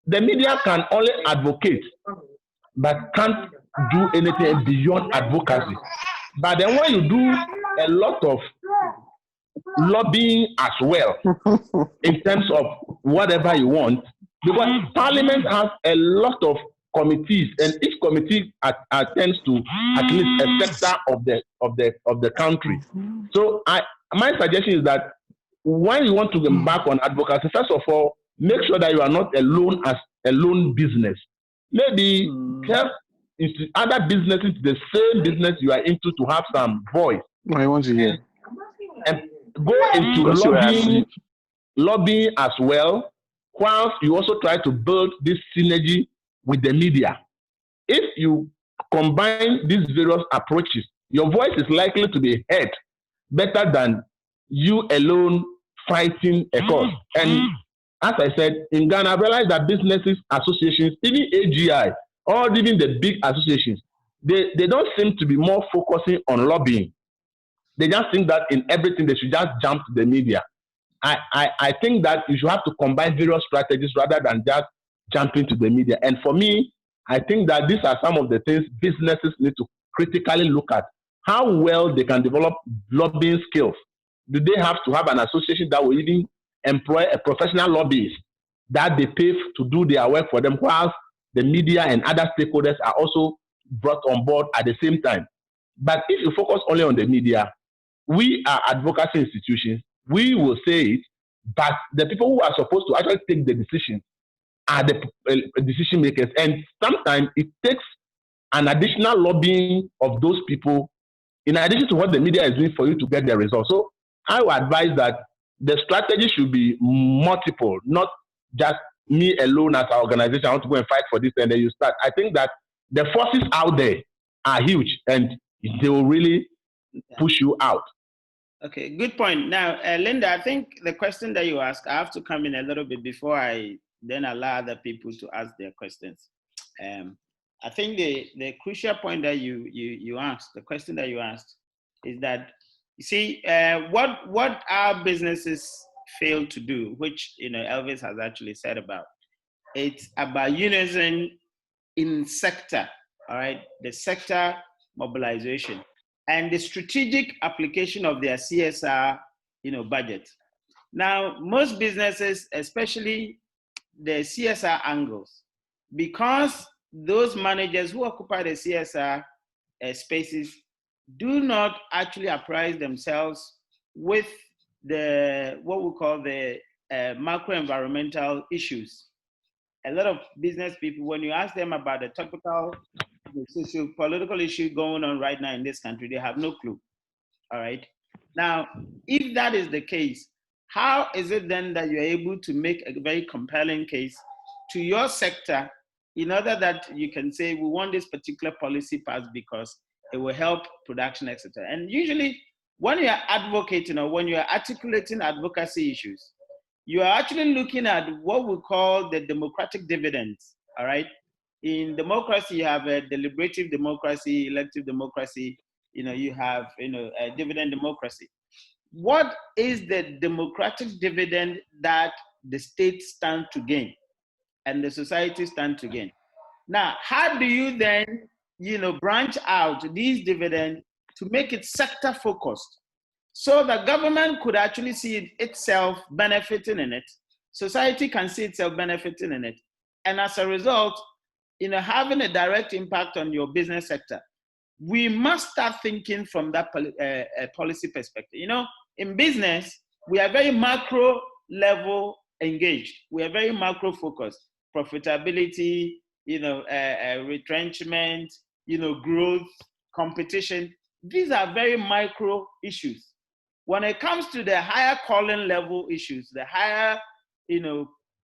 The media can only advocate, but can't do anything beyond advocacy. But then when you do a lot of lobbying as well, in terms of whatever you want, because Parliament has a lot of committees, and each committee attends to at least a sector of the country. So my suggestion is that when you want to embark on advocacy, first of all, make sure that you are not alone as a lone business. Maybe help other businesses, the same business you are into, to have some voice. I want to hear. And go into lobbying as well, whilst you also try to build this synergy with the media. If you combine these various approaches, your voice is likely to be heard better than you alone fighting a cause. And as I said, in Ghana, I realized that businesses, associations, even AGI, or even the big associations, they don't seem to be more focusing on lobbying. They just think that in everything they should just jump to the media. I think that you should have to combine various strategies rather than just jumping to the media. And for me, I think that these are some of the things businesses need to critically look at. How well they can develop lobbying skills. Do they have to have an association that will even employ a professional lobbyist that they pay to do their work for them, whilst the media and other stakeholders are also brought on board at the same time? But if you focus only on the media, we are advocacy institutions. We will say it, but the people who are supposed to actually take the decision are the decision makers. And sometimes it takes an additional lobbying of those people in addition to what the media is doing for you to get the results. So I would advise that the strategy should be multiple, not just me alone as an organization. I want to go and fight for this, and then you start. I think that the forces out there are huge, and they will really push you out. Okay, good point. Now, Linda, I think the question that you asked, I have to come in a little bit before I then allow other people to ask their questions. I think the crucial point that you asked, the question that you asked, is that, you see, what our businesses fail to do, which Elvis has actually said about, it's about unison in sector, all right, the sector mobilization and the strategic application of their CSR, budget. Now, most businesses, especially the CSR angles, because those managers who occupy the CSR spaces do not actually apprise themselves with what we call the macro environmental issues. A lot of business people, when you ask them about the topical socio-political issue going on right now in this country, they have no clue. All right. Now, if that is the case, how is it then that you're able to make a very compelling case to your sector in order that you can say, we want this particular policy passed because it will help production, etc. And usually when you're advocating or when you're articulating advocacy issues, you are actually looking at what we call the democratic dividends, all right? In democracy, you have a deliberative democracy, elective democracy, you have a dividend democracy. What is the democratic dividend that the state stands to gain and the society stands to gain? Now, how do you then branch out these dividends to make it sector focused so the government could actually see itself benefiting in it, society can see itself benefiting in it, and as a result, having a direct impact on your business sector? We must start thinking from that policy perspective. In business, we are very macro level engaged. We are very macro focused. Profitability, retrenchment, growth, competition. These are very micro issues. When it comes to the higher calling level issues, the higher,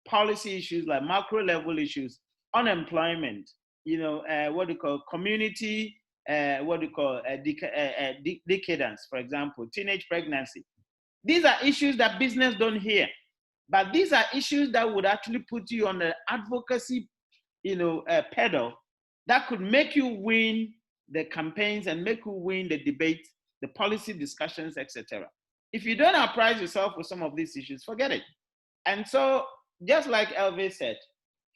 policy issues like macro level issues, unemployment, what do you call community, decadence, for example, teenage pregnancy. These are issues that business don't hear, but these are issues that would actually put you on the advocacy, pedal that could make you win the campaigns and make you win the debates, the policy discussions, etc. If you don't apprise yourself with some of these issues, forget it. And so, just like Elvis said,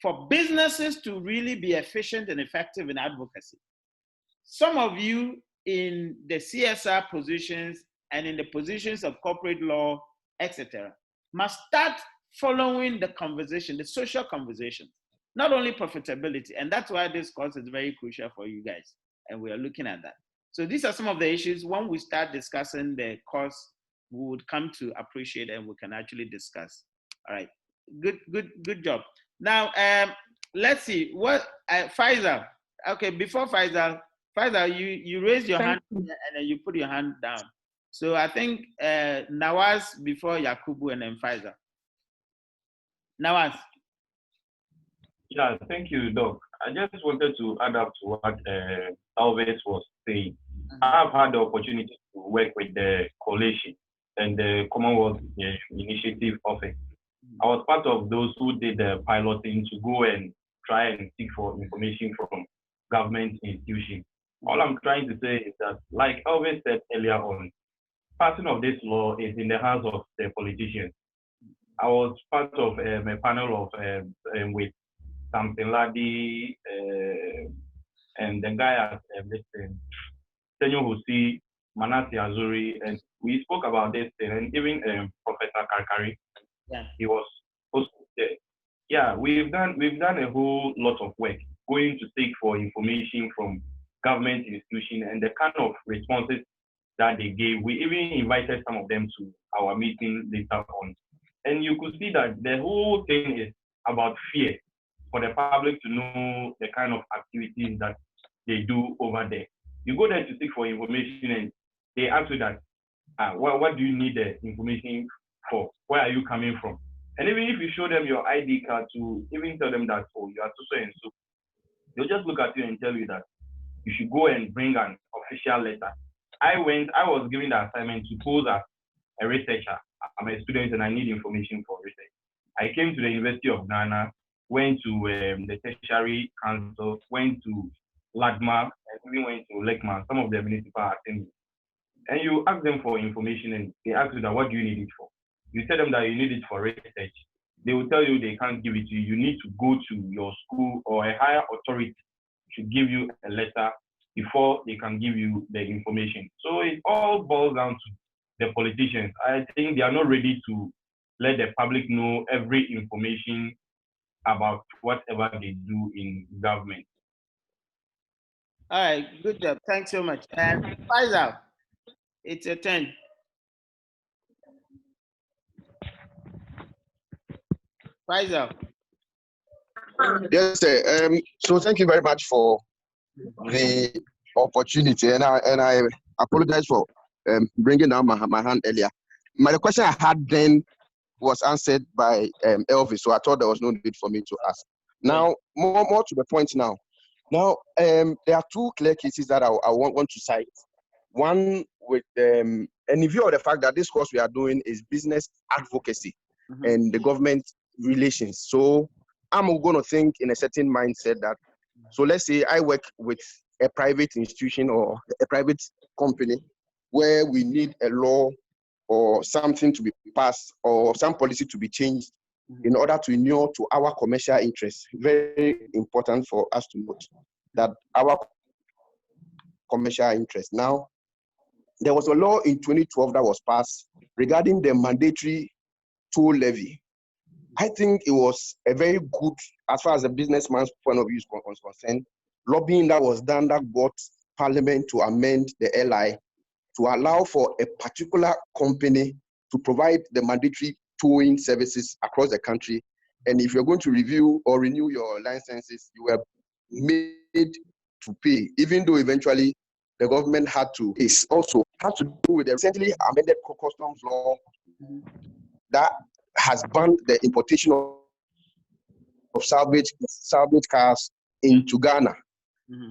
for businesses to really be efficient and effective in advocacy, some of you in the CSR positions and in the positions of corporate law, etc., must start following the conversation, the social conversation, not only profitability. And that's why this course is very crucial for you guys. And we are looking at that. So these are some of the issues. When we start discussing the course, we would come to appreciate and we can actually discuss. All right, good job. Now, let's see, what, Faisal, okay, before Faisal, you raised your hand and then you put your hand down. So I think Nawaz before Yakubu and then Faisal. Nawaz. Yeah, thank you, Doc. I just wanted to add up to what Elvis was saying. I have had the opportunity to work with the coalition and the Commonwealth Initiative Office. I was part of those who did the piloting to go and try and seek for information from government institutions. All I'm trying to say is that, like Elvis said earlier on, passing of this law is in the hands of the politicians. I was part of a panel of with Samson Ladi and the guy at Senyo Husi, Manasi Azuri, and we spoke about this thing, and even Professor Karkari, he was also there. Yeah, we've done a whole lot of work going to seek for information from government institutions and the kind of responses that they gave. We even invited some of them to our meeting later on. And you could see that the whole thing is about fear for the public to know the kind of activities that they do over there. You go there to seek for information and they ask you that, what do you need the information for? Where are you coming from? And even if you show them your ID card to even tell them that, oh, you are so and so, they'll just look at you and tell you that you should go and bring an official letter. I was given the assignment to pose as a researcher. I'm a student and I need information for research. I came to the University of Ghana, went to the Tertiary Council, went to LAGMA, and even went to LECMA, some of the municipal assemblies. And you ask them for information and they ask you that, what do you need it for? You tell them that you need it for research. They will tell you they can't give it to you. You need to go to your school or a higher authority to give you a letter before they can give you the information. So it all boils down to the politicians. I think they are not ready to let the public know every information about whatever they do in government. All right, good job. Thanks so much. And Faisal, it's your turn. Faisal. Yes, sir. So thank you very much for the opportunity, and I apologize for bringing down my hand earlier. The question I had then was answered by Elvis, so I thought there was no need for me to ask. Now, more to the point now. Now, there are two clear cases that I want to cite. One with, and in view of the fact that this course we are doing is business advocacy and the government relations. So I'm going to think in a certain mindset that, so let's say I work with a private institution or a private company where we need a law or something to be passed or some policy to be changed in order to inure to our commercial interests. Very important for us to note that our commercial interest. Now, there was a law in 2012 that was passed regarding the mandatory toll levy. I think it was a very good, as far as a businessman's point of view is concerned, lobbying that was done that got Parliament to amend the LI to allow for a particular company to provide the mandatory towing services across the country. And if you're going to review or renew your licenses, you were made to pay, even though eventually the government had to. It's also had to do with the recently amended customs law that has banned the importation of salvage cars into Ghana.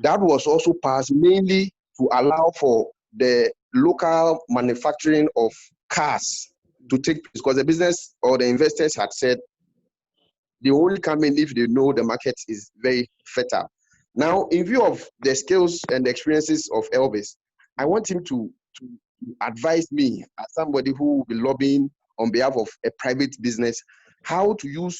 That was also passed mainly to allow for the local manufacturing of cars to take place, because the business or the investors had said they only come in if they know the market is very fertile. Now, in view of the skills and the experiences of Elvis, I want him to advise me as somebody who will be lobbying on behalf of a private business, how to use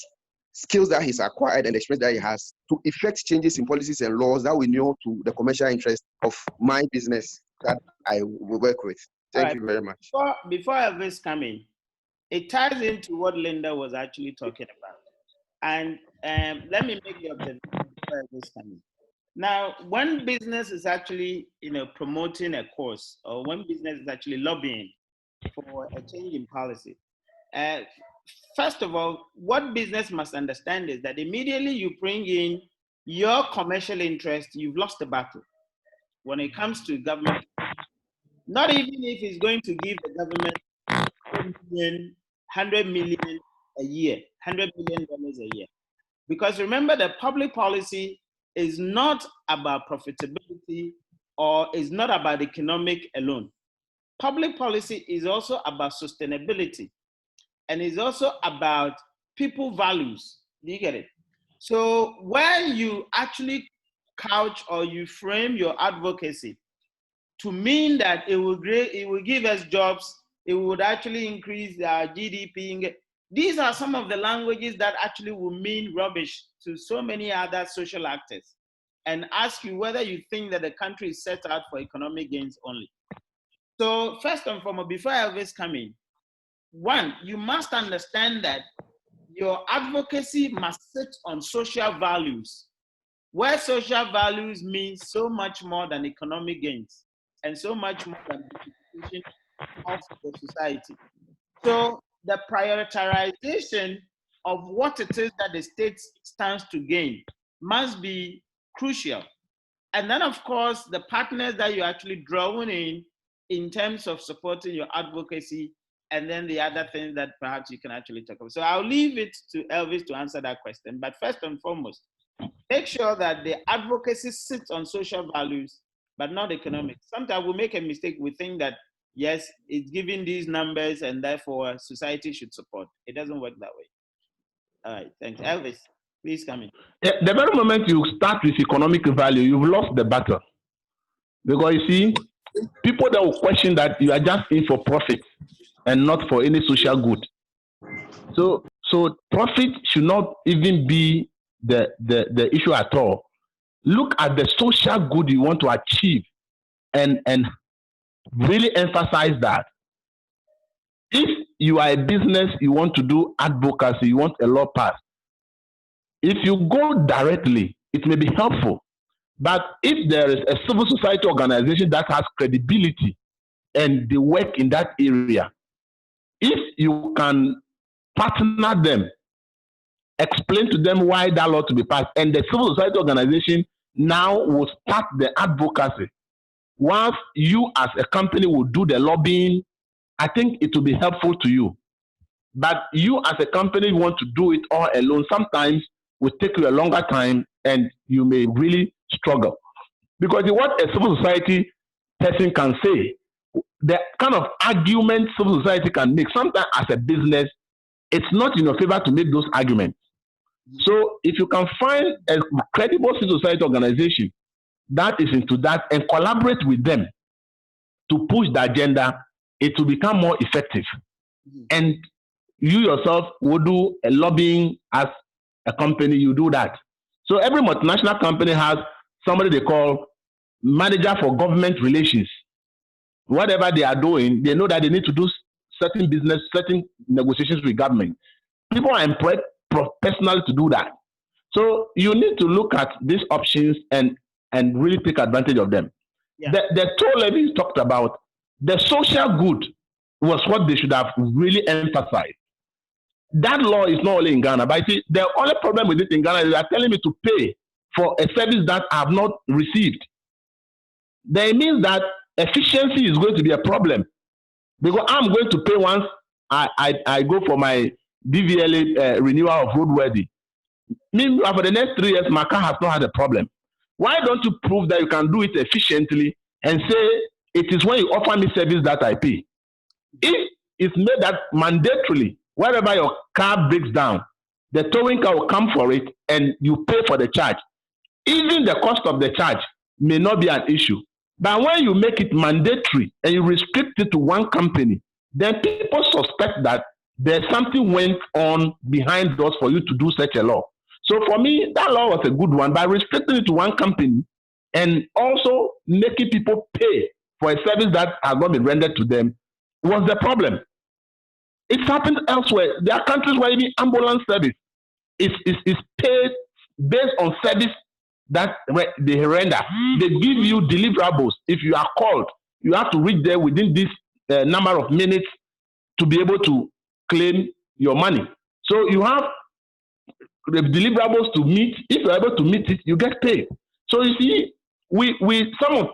skills that he's acquired and experience that he has to effect changes in policies and laws that will know to the commercial interest of my business that I will work with. Thank you very much. Before Elvis come in, it ties into what Linda was actually talking about. And let me make the observation before Elvis come in. Now, when business is actually promoting a course, or when business is actually lobbying for a change in policy, first of all, what business must understand is that immediately you bring in your commercial interest, you've lost the battle when it comes to government. Not even if it's going to give the government $100 million a year, $100 million a year. Because remember, the public policy is not about profitability or is not about economic alone. Public policy is also about sustainability and is also about people values. Do you get it? So when you actually couch or you frame your advocacy to mean that it will give us jobs, it would actually increase our GDP. These are some of the languages that actually will mean rubbish to so many other social actors and ask you whether you think that the country is set out for economic gains only. So first and foremost, before Elvis come in, one, you must understand that your advocacy must sit on social values, where social values means so much more than economic gains and so much more than the education of the society. So the prioritization of what it is that the state stands to gain must be crucial. And then, of course, the partners that you're actually drawing in terms of supporting your advocacy, and then the other things that perhaps you can actually talk about. So I'll leave it to Elvis to answer that question. But first and foremost, make sure that the advocacy sits on social values, but not economic. Sometimes we make a mistake. We think that, yes, it's giving these numbers and therefore society should support. It doesn't work that way. All right, thanks. Elvis, please come in. The very moment you start with economic value, you've lost the battle. Because you see, people that will question that you are just in for profit and not for any social good. So profit should not even be the issue at all. Look at the social good you want to achieve and really emphasize that. If you are a business, you want to do advocacy, you want a law passed, if you go directly, it may be helpful. But if there is a civil society organization that has credibility and they work in that area, if you can partner them, explain to them why that law to be passed, and the civil society organization now will start the advocacy. Once you as a company will do the lobbying, I think it will be helpful to you. But you as a company want to do it all alone, sometimes will take you a longer time and you may really struggle. Because what a civil society person can say, the kind of argument civil society can make, sometimes as a business, it's not in your favor to make those arguments. So if you can find a credible civil society organization that is into that and collaborate with them to push the agenda, it will become more effective. And you yourself will do a lobbying as a company, you do that. So every multinational company has somebody they call manager for government relations. Whatever they are doing, they know that they need to do certain business, certain negotiations with government. People are employed personally to do that. So you need to look at these options and really take advantage of them. Yeah. The toll levy you talked about, the social good was what they should have really emphasized. That law is not only in Ghana, but see, the only problem with it in Ghana is they are telling me to pay for a service that I have not received. That means that efficiency is going to be a problem, because I'm going to pay once I go for my DVLA renewal of roadworthy. Meanwhile, for the next 3 years, my car has not had a problem. Why don't you prove that you can do it efficiently and say it is when you offer me service that I pay? If it's made that mandatorily, wherever your car breaks down, the towing car will come for it and you pay for the charge. Even the cost of the charge may not be an issue. But when you make it mandatory and you restrict it to one company, then people suspect that there's something went on behind doors for you to do such a law. So for me, that law was a good one. By restricting it to one company and also making people pay for a service that has not been rendered to them was the problem. It's happened elsewhere. There are countries where even ambulance service is paid based on service that they render. They give you deliverables. If you are called, you have to reach there within this number of minutes to be able to claim your money. So you have the deliverables to meet. If you're able to meet it, you get paid. So you see,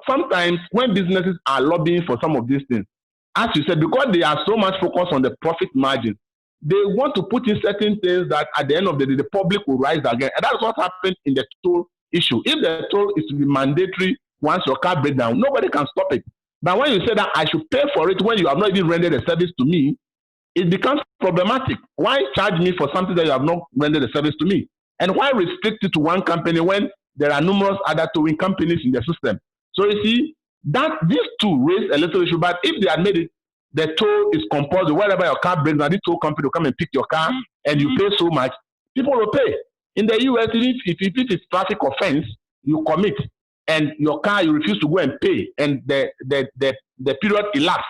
sometimes when businesses are lobbying for some of these things, as you said, because they are so much focused on the profit margin, they want to put in certain things that at the end of the day, the public will rise again. And that's what happened in the toll issue. If the toll is to be mandatory once your car breaks down, nobody can stop it. But when you say that I should pay for it when you have not even rendered a service to me, it becomes problematic. Why charge me for something that you have not rendered a service to me? And why restrict it to one company when there are numerous other towing companies in the system? So you see, that these two raise a little issue, but if they had made it, the toll is compulsory. Wherever your car breaks down, the toll company will come and pick your car and you pay so much, people will pay. In the US, if it is traffic offense, you commit and your car, you refuse to go and pay, and the period elapsed,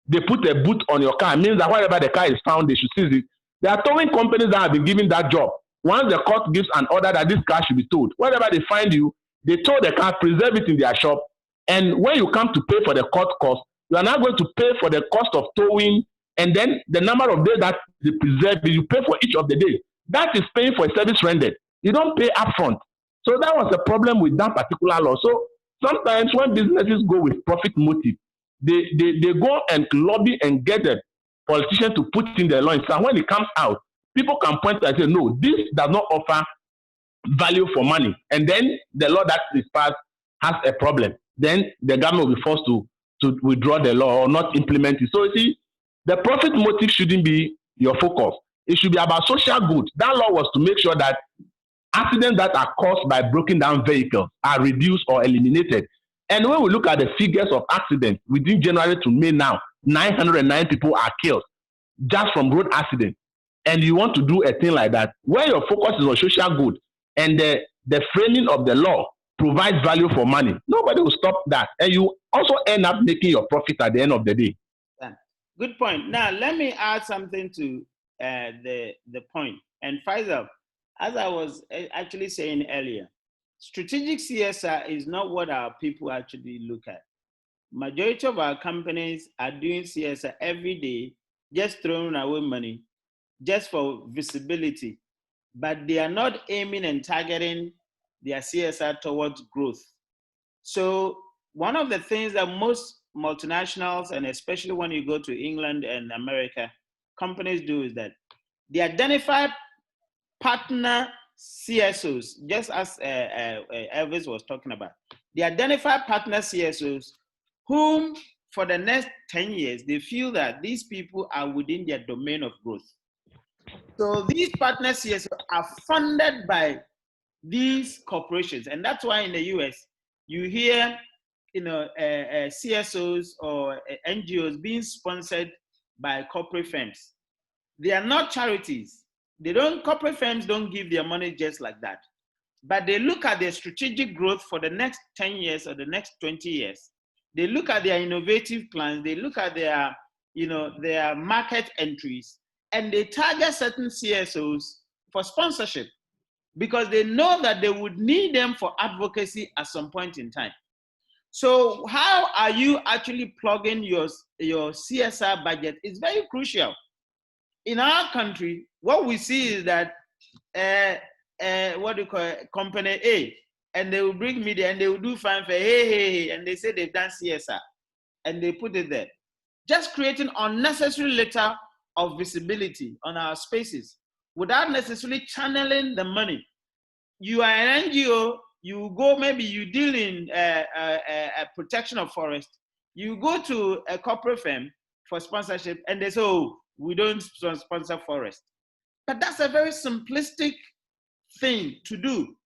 they put a boot on your car. It means that wherever the car is found, they should seize it. There are towing companies that have been given that job. Once the court gives an order that this car should be towed, wherever they find you, they tow the car, preserve it in their shop, and when you come to pay for the court cost, you are now going to pay for the cost of towing, and then the number of days that they preserve, you pay for each of the days. That is paying for a service rendered. You don't pay upfront. So that was the problem with that particular law. So sometimes when businesses go with profit motive, they go and lobby and get the politician to put in the law. And when it comes out, people can point and say, no, this does not offer value for money. And then the law that is passed has a problem. Then the government will be forced to withdraw the law or not implement it. So you see, the profit motive shouldn't be your focus. It should be about social good. That law was to make sure that accidents that are caused by broken down vehicles are reduced or eliminated. And when we look at the figures of accidents within January to May now, 909 people are killed just from road accidents. And you want to do a thing like that, where your focus is on social good and the framing of the law provides value for money, nobody will stop that. And you also end up making your profit at the end of the day. Good point. Now, let me add something to the point. And Faisal, as I was actually saying earlier, strategic CSR is not what our people actually look at. Majority of our companies are doing CSR every day, just throwing away money, just for visibility, but they are not aiming and targeting their CSR towards growth. So one of the things that most multinationals, and especially when you go to England and America, companies do is that they identify partner CSOs, just as Elvis was talking about. They identify partner CSOs whom for the next 10 years, they feel that these people are within their domain of growth. So these partner CSOs are funded by these corporations. And that's why in the US, you hear CSOs or NGOs being sponsored by corporate firms. They are not charities. Corporate firms don't give their money just like that. But they look at their strategic growth for the next 10 years or the next 20 years. They look at their innovative plans. They look at their market entries, and they target certain CSOs for sponsorship because they know that they would need them for advocacy at some point in time. So how are you actually plugging your CSR budget is very crucial. In our country, what we see is that company A, and they will bring media and they will do fine for hey, and they say they've done CSR, and they put it there, just creating unnecessary litter of visibility on our spaces without necessarily channeling the money you are an NGO, you go, maybe you deal in protection of forest, you go to a corporate firm for sponsorship and they say, oh, we don't sponsor forest. But that's a very simplistic thing to do.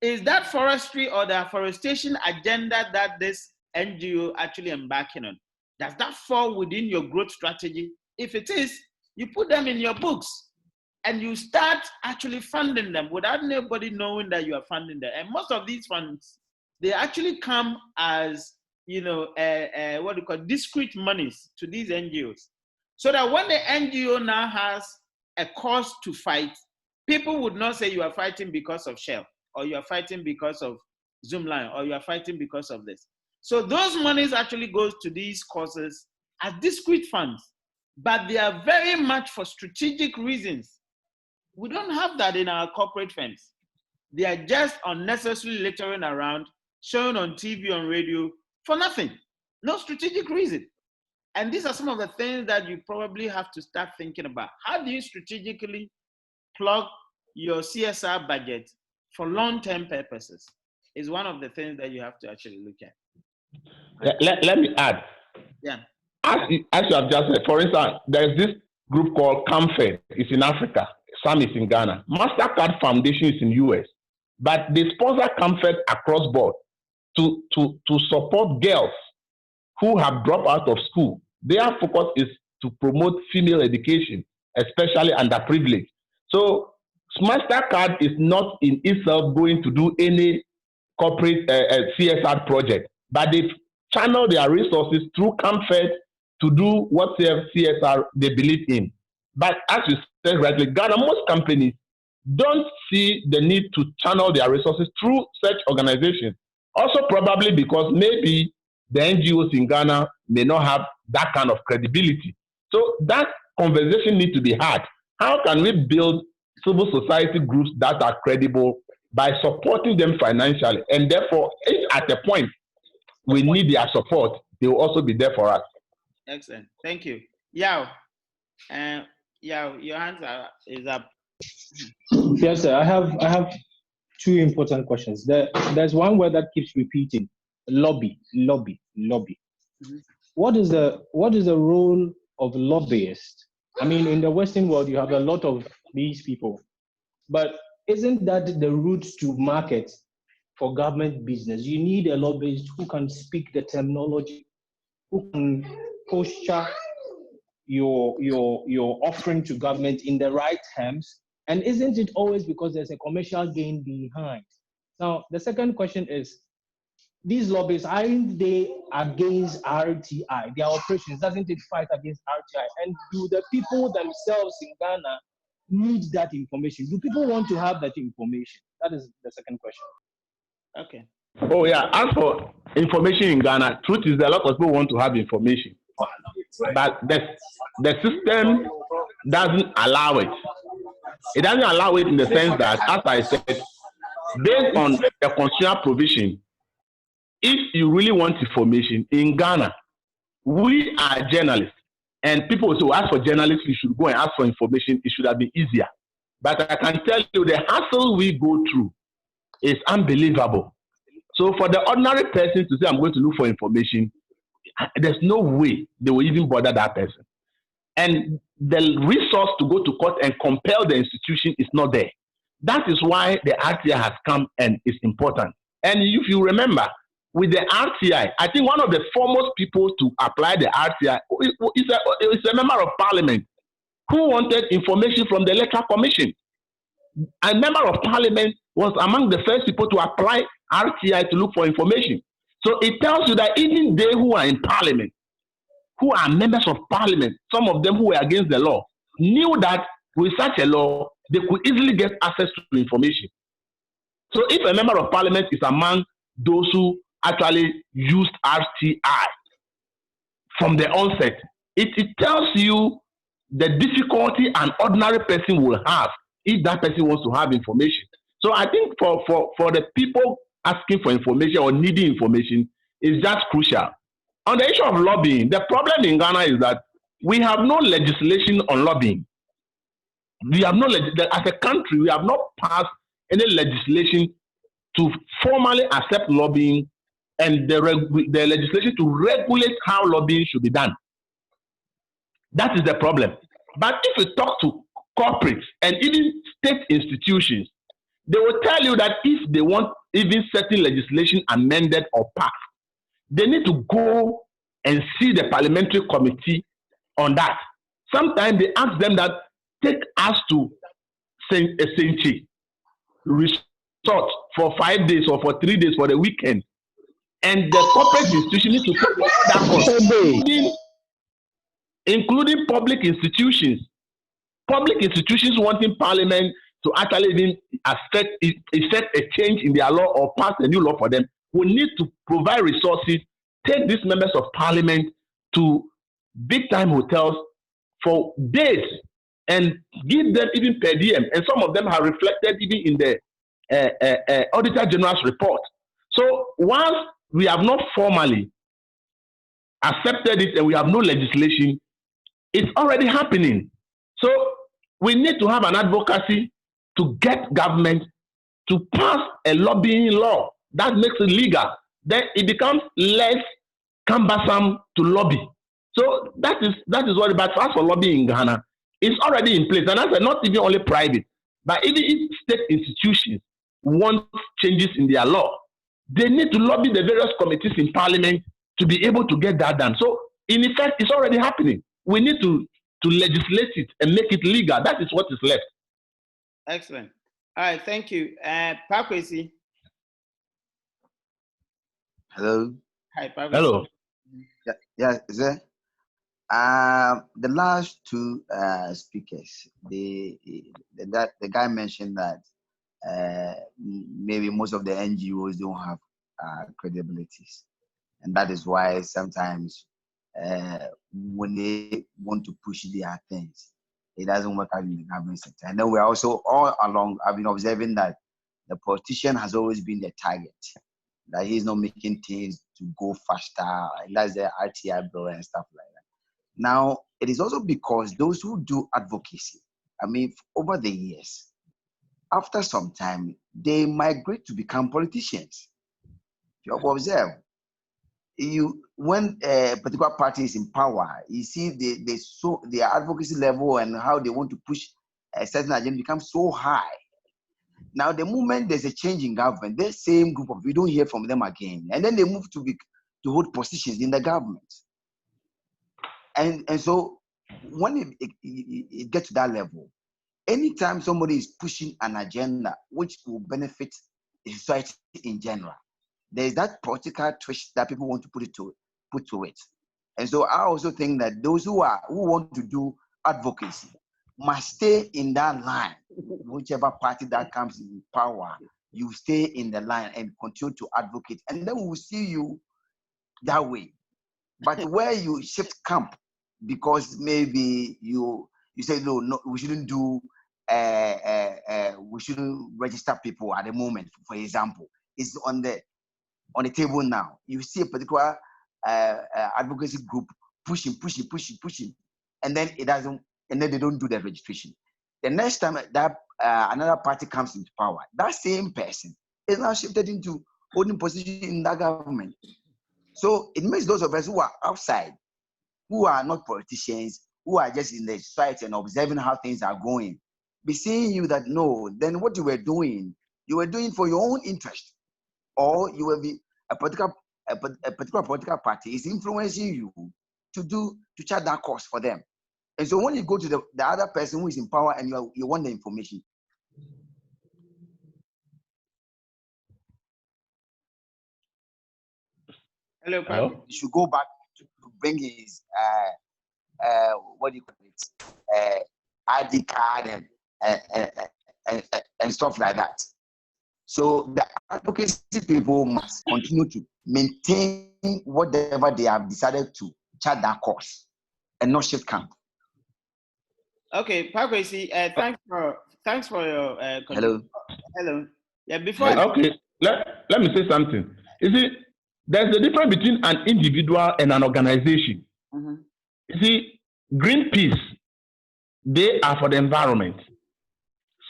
Is that forestry or the afforestation agenda that this NGO actually embarking on, does that fall within your growth strategy? If it is, you put them in your books and you start actually funding them without anybody knowing that you are funding them. And most of these funds, they actually come as, what you call discrete monies to these NGOs. So that when the NGO now has a cause to fight, people would not say you are fighting because of Shell, or you are fighting because of Zoomline, or you are fighting because of this. So those monies actually goes to these causes as discrete funds, but they are very much for strategic reasons. We don't have that in our corporate firms. They are just unnecessarily littering around, shown on TV, on radio, for nothing. No strategic reason. And these are some of the things that you probably have to start thinking about. How do you strategically plug your CSR budget for long-term purposes? Is one of the things that you have to actually look at. Let me add. Yeah. As you have just said, for instance, there's this group called Comfort. It's in Africa. Some is in Ghana. MasterCard Foundation is in US. But they sponsor Comfort across board to support girls who have dropped out of school. Their focus is to promote female education, especially underprivileged. So MasterCard is not in itself going to do any corporate CSR project, but they channel their resources through Comfort to do whatever CSR they believe in. But as you said rightly, Ghana, most companies don't see the need to channel their resources through such organizations. Also probably because maybe the NGOs in Ghana may not have that kind of credibility. So that conversation needs to be had. How can we build civil society groups that are credible by supporting them financially? And therefore, if at a point we need their support, they will also be there for us. Excellent. Thank you. Yao, your hands is up. Yes, sir. I have two important questions. There's one word that keeps repeating: lobby. Mm-hmm. What is the role of lobbyists? I mean, in the Western world, you have a lot of these people, but isn't that the route to market for government business? You need a lobbyist who can speak the terminology, who can posture your offering to government in the right terms. And isn't it always because there's a commercial gain behind? Now, the second question is, these lobbyists, aren't they against RTI? Their operations, doesn't it fight against RTI? And do the people themselves in Ghana need that information? Do people want to have that information? That is the second question. Okay. Oh yeah, as for information in Ghana, truth is that a lot of people want to have information. But the system doesn't allow it. It doesn't allow it in the sense that, as I said, based on the constitutional provision, if you really want information in Ghana, we are journalists, and people who ask for journalists, you should go and ask for information. It should have been easier. But I can tell you the hassle we go through is unbelievable. So for the ordinary person to say, I'm going to look for information, there's no way they will even bother that person. And the resource to go to court and compel the institution is not there. That is why the RTI has come and is important. And if you remember, with the RTI, I think one of the foremost people to apply the RTI is a member of parliament who wanted information from the Electoral Commission. A member of parliament was among the first people to apply RTI to look for information. So it tells you that even they who are in parliament, who are members of parliament, some of them who were against the law, knew that with such a law, they could easily get access to information. So if a member of parliament is among those who actually used RTI from the onset, it tells you the difficulty an ordinary person will have if that person wants to have information. So I think for the people asking for information or needing information is just crucial. On the issue of lobbying, the problem in Ghana is that we have no legislation on lobbying. We have no as a country, we have not passed any legislation to formally accept lobbying and the legislation to regulate how lobbying should be done. That is the problem. But if you talk to corporates and even state institutions, they will tell you that if they want even certain legislation amended or passed, they need to go and see the parliamentary committee on that. Sometimes they ask them that take us to Senchi resort for 5 days or for 3 days for the weekend. And the corporate institution needs to take that cost, including public institutions. Public institutions wanting parliament to actually even effect a change in their law or pass a new law for them will need to provide resources, take these members of parliament to big time hotels for days and give them even per diem. And some of them are reflected even in the Auditor General's report. So once we have not formally accepted it and we have no legislation, it's already happening. So we need to have an advocacy to get government to pass a lobbying law that makes it legal. Then it becomes less cumbersome to lobby. So that is what. But as for lobbying in Ghana, it's already in place, and that's not even only private, but even if state institutions want changes in their law, they need to lobby the various committees in parliament to be able to get that done. So in effect, it's already happening. We need to legislate it and make it legal. That is what is left. Excellent. All right, thank you. Pakwesi. Hello. Hi, Pakwesi. Hello. Yeah, is there? The last two speakers, the guy mentioned that maybe most of the NGOs don't have credibilities, and that is why sometimes when they want to push their things, it doesn't work out in the government sector. And then we're also all along, I've been observing that the politician has always been the target, that he's not making things to go faster, and that's the RTI bill and stuff like that. Now, it is also because those who do advocacy, I mean, over the years, after some time, they migrate to become politicians. You have observed. When a particular party is in power, you see their advocacy level and how they want to push a certain agenda becomes so high. Now, the moment there's a change in government, the same group of people, we don't hear from them again, and then they move to hold positions in the government. And so, when it gets to that level, anytime somebody is pushing an agenda which will benefit society in general, there's that political twist that people want to put to it. And so I also think that those who want to do advocacy must stay in that line. Whichever party that comes in power, you stay in the line and continue to advocate. And then we'll see you that way. But where you shift camp, because maybe you say, no, we shouldn't do, we shouldn't register people at the moment, for example, it's on the table now. You see a particular advocacy group pushing, and then it doesn't, and then they don't do the registration. The next time that another party comes into power, that same person is now shifted into holding position in that government. So it makes those of us who are outside, who are not politicians, who are just in the society and observing how things are going, be seeing you that no, then what you were doing for your own interest. Or you will be a particular political party is influencing you to chart that course for them. And so when you go to the other person who is in power and you want the information. Hello, Papa. You should go back to bring his what do you call it? ID card and stuff like that. So the advocacy people must continue to maintain whatever they have decided to chart that course and not shift camp. Okay, Pakwesi, thanks for your Hello. Yeah, before. Okay, let me say something. You see, there's a difference between an individual and an organization. Mm-hmm. You see, Greenpeace, they are for the environment.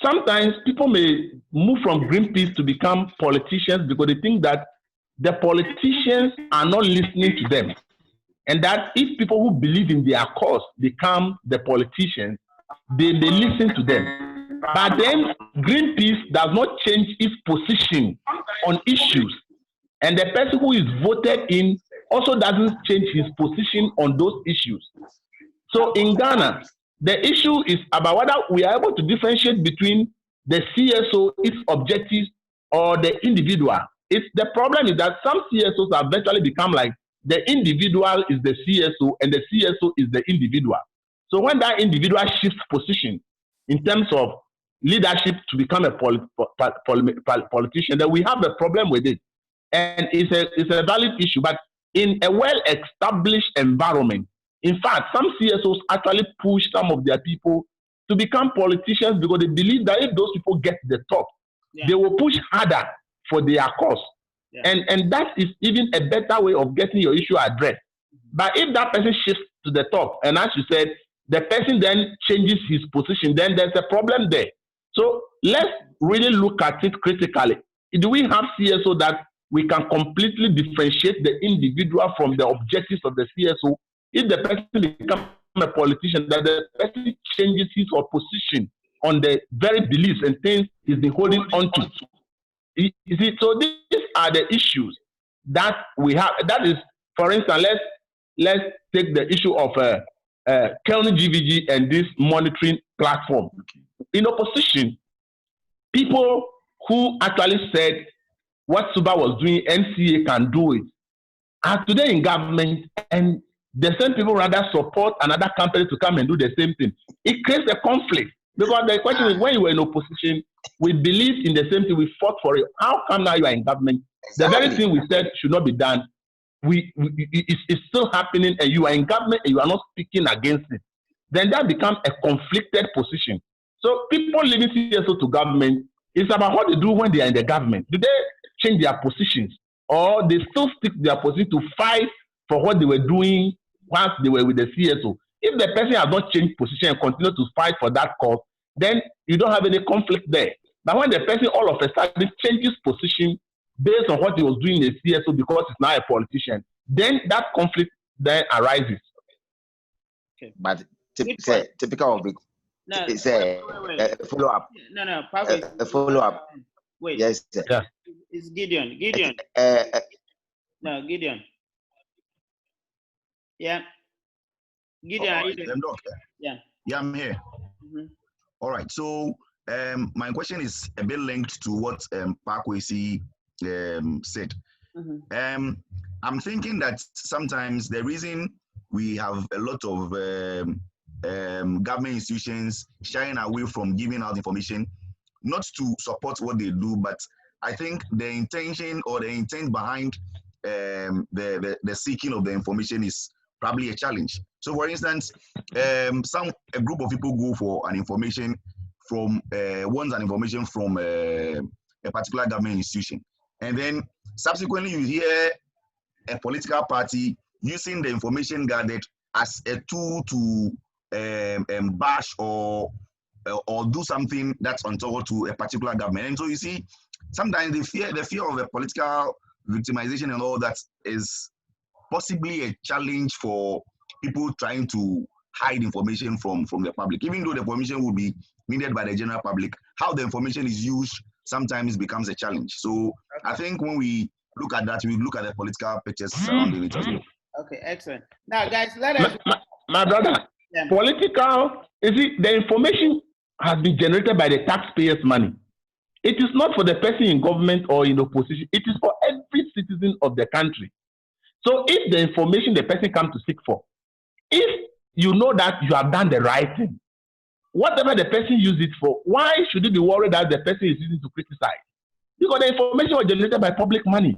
sometimes people may move from Greenpeace to become politicians because they think that the politicians are not listening to them. And that if people who believe in their cause become the politicians, they may listen to them. But then Greenpeace does not change its position on issues. And the person who is voted in also doesn't change his position on those issues. So in Ghana, the issue is about whether we are able to differentiate between the CSO, its objectives, or the individual. The problem is that some CSOs have eventually become like the individual is the CSO and the CSO is the individual. So when that individual shifts position in terms of leadership to become a politician, then we have a problem with it. And it's a valid issue. But in a well-established environment, in fact, some CSOs actually push some of their people to become politicians because they believe that if those people get to the top, they will push harder for their cause. And that is even a better way of getting your issue addressed. But if that person shifts to the top, and as you said, the person then changes his position, then there's a problem there. So let's really look at it critically. Do we have CSO that we can completely differentiate the individual from the objectives of the CSO? If the person becomes a politician, that the person changes his or position on the very beliefs and things he's been holding on to. You see, so these are the issues that we have. That is, for instance, let's take the issue of Kelny GVG and this monitoring platform. In opposition, people who actually said what Suba was doing, NCA can do it, are today in government, and the same people rather support another company to come and do the same thing. It creates a conflict. Because the question is, when you were in opposition, we believed in the same thing, we fought for it. How come now you are in government? Exactly. The very thing we said should not be done, it's still happening, and you are in government and you are not speaking against it. Then that becomes a conflicted position. So people leaving CSO to government, it's about what they do when they are in the government. Do they change their positions, or they still stick to their position to fight for what they were doing once they were with the CSO? If the person has not changed position and continue to fight for that cause, then you don't have any conflict there. But when the person all of a sudden changes position based on what he was doing in the CSO because he's now a politician, then that conflict then arises. Okay. But typical of it, it's a follow-up. No, a follow-up. Wait. Yes. Yeah. It's Gideon. No, Gideon. Yeah. Gideon, are you there? Yeah, I'm here. Mm-hmm. All right. So my question is a bit linked to what Pakwesi said. Mm-hmm. I'm thinking that sometimes the reason we have a lot of government institutions shying away from giving out information, not to support what they do, but I think the intention or the intent behind the seeking of the information is probably a challenge. So, for instance, a group of people go for an information from wants an information from a particular government institution, and then subsequently you hear a political party using the information gathered as a tool to bash or do something that's untoward to a particular government. And so you see, sometimes the fear of a political victimization and all that is possibly a challenge for people trying to hide information from the public. Even though the information will be needed by the general public, how the information is used sometimes becomes a challenge. So I think when we look at that, we look at the political pictures surrounding it as well. Okay, excellent. Now, guys, let us... My brother, political, you see, the information has been generated by the taxpayers' money. It is not for the person in government or in opposition. It is for every citizen of the country. So if the information the person comes to seek for, if you know that you have done the right thing, whatever the person uses it for, why should you be worried that the person is using to criticize? Because the information was generated by public money.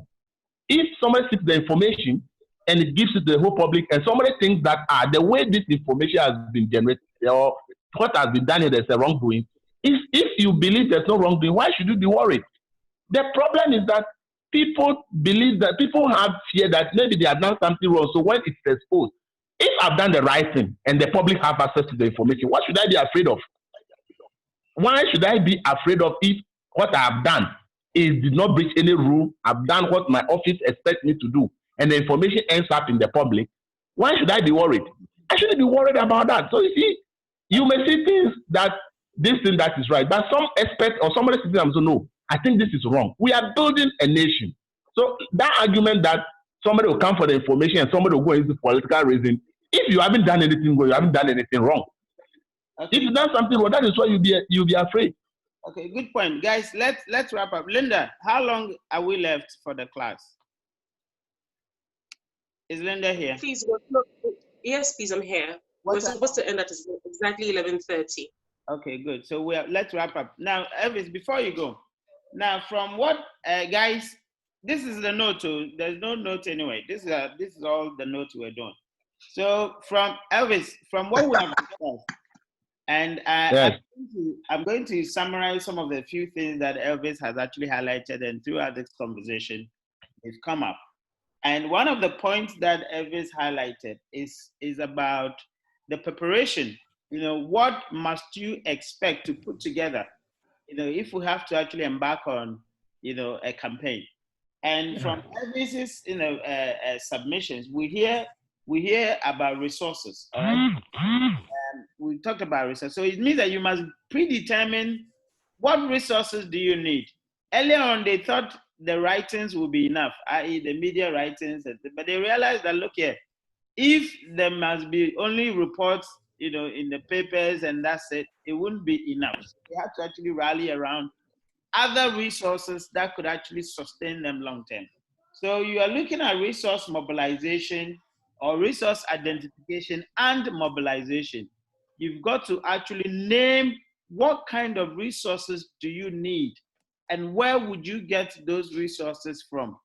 If somebody seeks the information and it gives it to the whole public, and somebody thinks that the way this information has been generated or what has been done here, there's a wrongdoing. If you believe there's no wrongdoing, why should you be worried? The problem is that people believe that people have fear that maybe they have done something wrong. So when it's exposed, if I've done the right thing and the public have access to the information, what should I be afraid of? Why should I be afraid of if what I have done did not breach any rule? I've done what my office expects me to do, and the information ends up in the public. Why should I be worried? I shouldn't be worried about that. So you see, you may see things that this thing that is right, but some experts or somebody sitting and say, no, I think this is wrong. We are building a nation. So that argument that somebody will come for the information and somebody will go into political reason, if you haven't done anything wrong, you haven't done anything wrong. Okay. If you done something wrong, that is why you'll be afraid. Okay, good point, guys. Let's wrap up. Linda, how long are we left for the class? Is Linda here? Please, yes, please, I'm here. We're supposed to end at exactly 11:30. Okay, good. So let's wrap up now. Elvis, before you go, now from what guys, this is the note. There's no note anyway. This is all the notes we're doing. So from Elvis, from what we have discussed, and yes. I'm going to summarize some of the few things that Elvis has actually highlighted, and throughout this conversation, it's come up. And one of the points that Elvis highlighted is about the preparation. You know, what must you expect to put together, you know, if we have to actually embark on, you know, a campaign. And from Elvis's, you know, submissions, we hear about resources, all right? We talked about resources. So it means that you must predetermine what resources do you need. Earlier on, they thought the writings will be enough, i.e. the media writings, but they realized that, look here, if there must be only reports, you know, in the papers and that's it, it wouldn't be enough. So they have to actually rally around other resources that could actually sustain them long term. So you are looking at resource mobilization or resource identification and mobilization. You've got to actually name what kind of resources do you need and where would you get those resources from?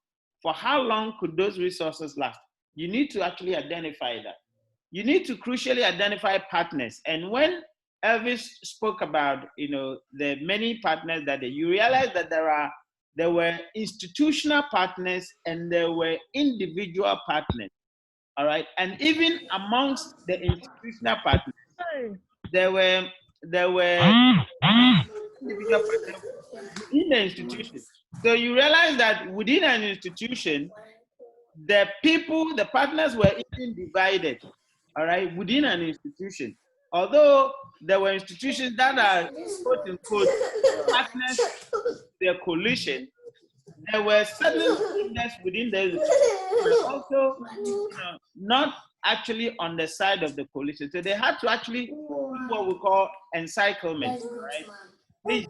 For how long could those resources last? You need to actually identify that. You need to crucially identify partners. And when Elvis spoke about, you know, the many partners that you realize that there were institutional partners and there were individual partners. All right. And even amongst the institutional partners, there were individual partners within the institution. So you realize that within an institution, the people, the partners were even divided, all right, within an institution. Although there were institutions that are, quote unquote, partners to their coalition, there were certain partners within the institution who were also, you know, not actually on the side of the coalition. So they had to actually do what we call encirclement, right? Please,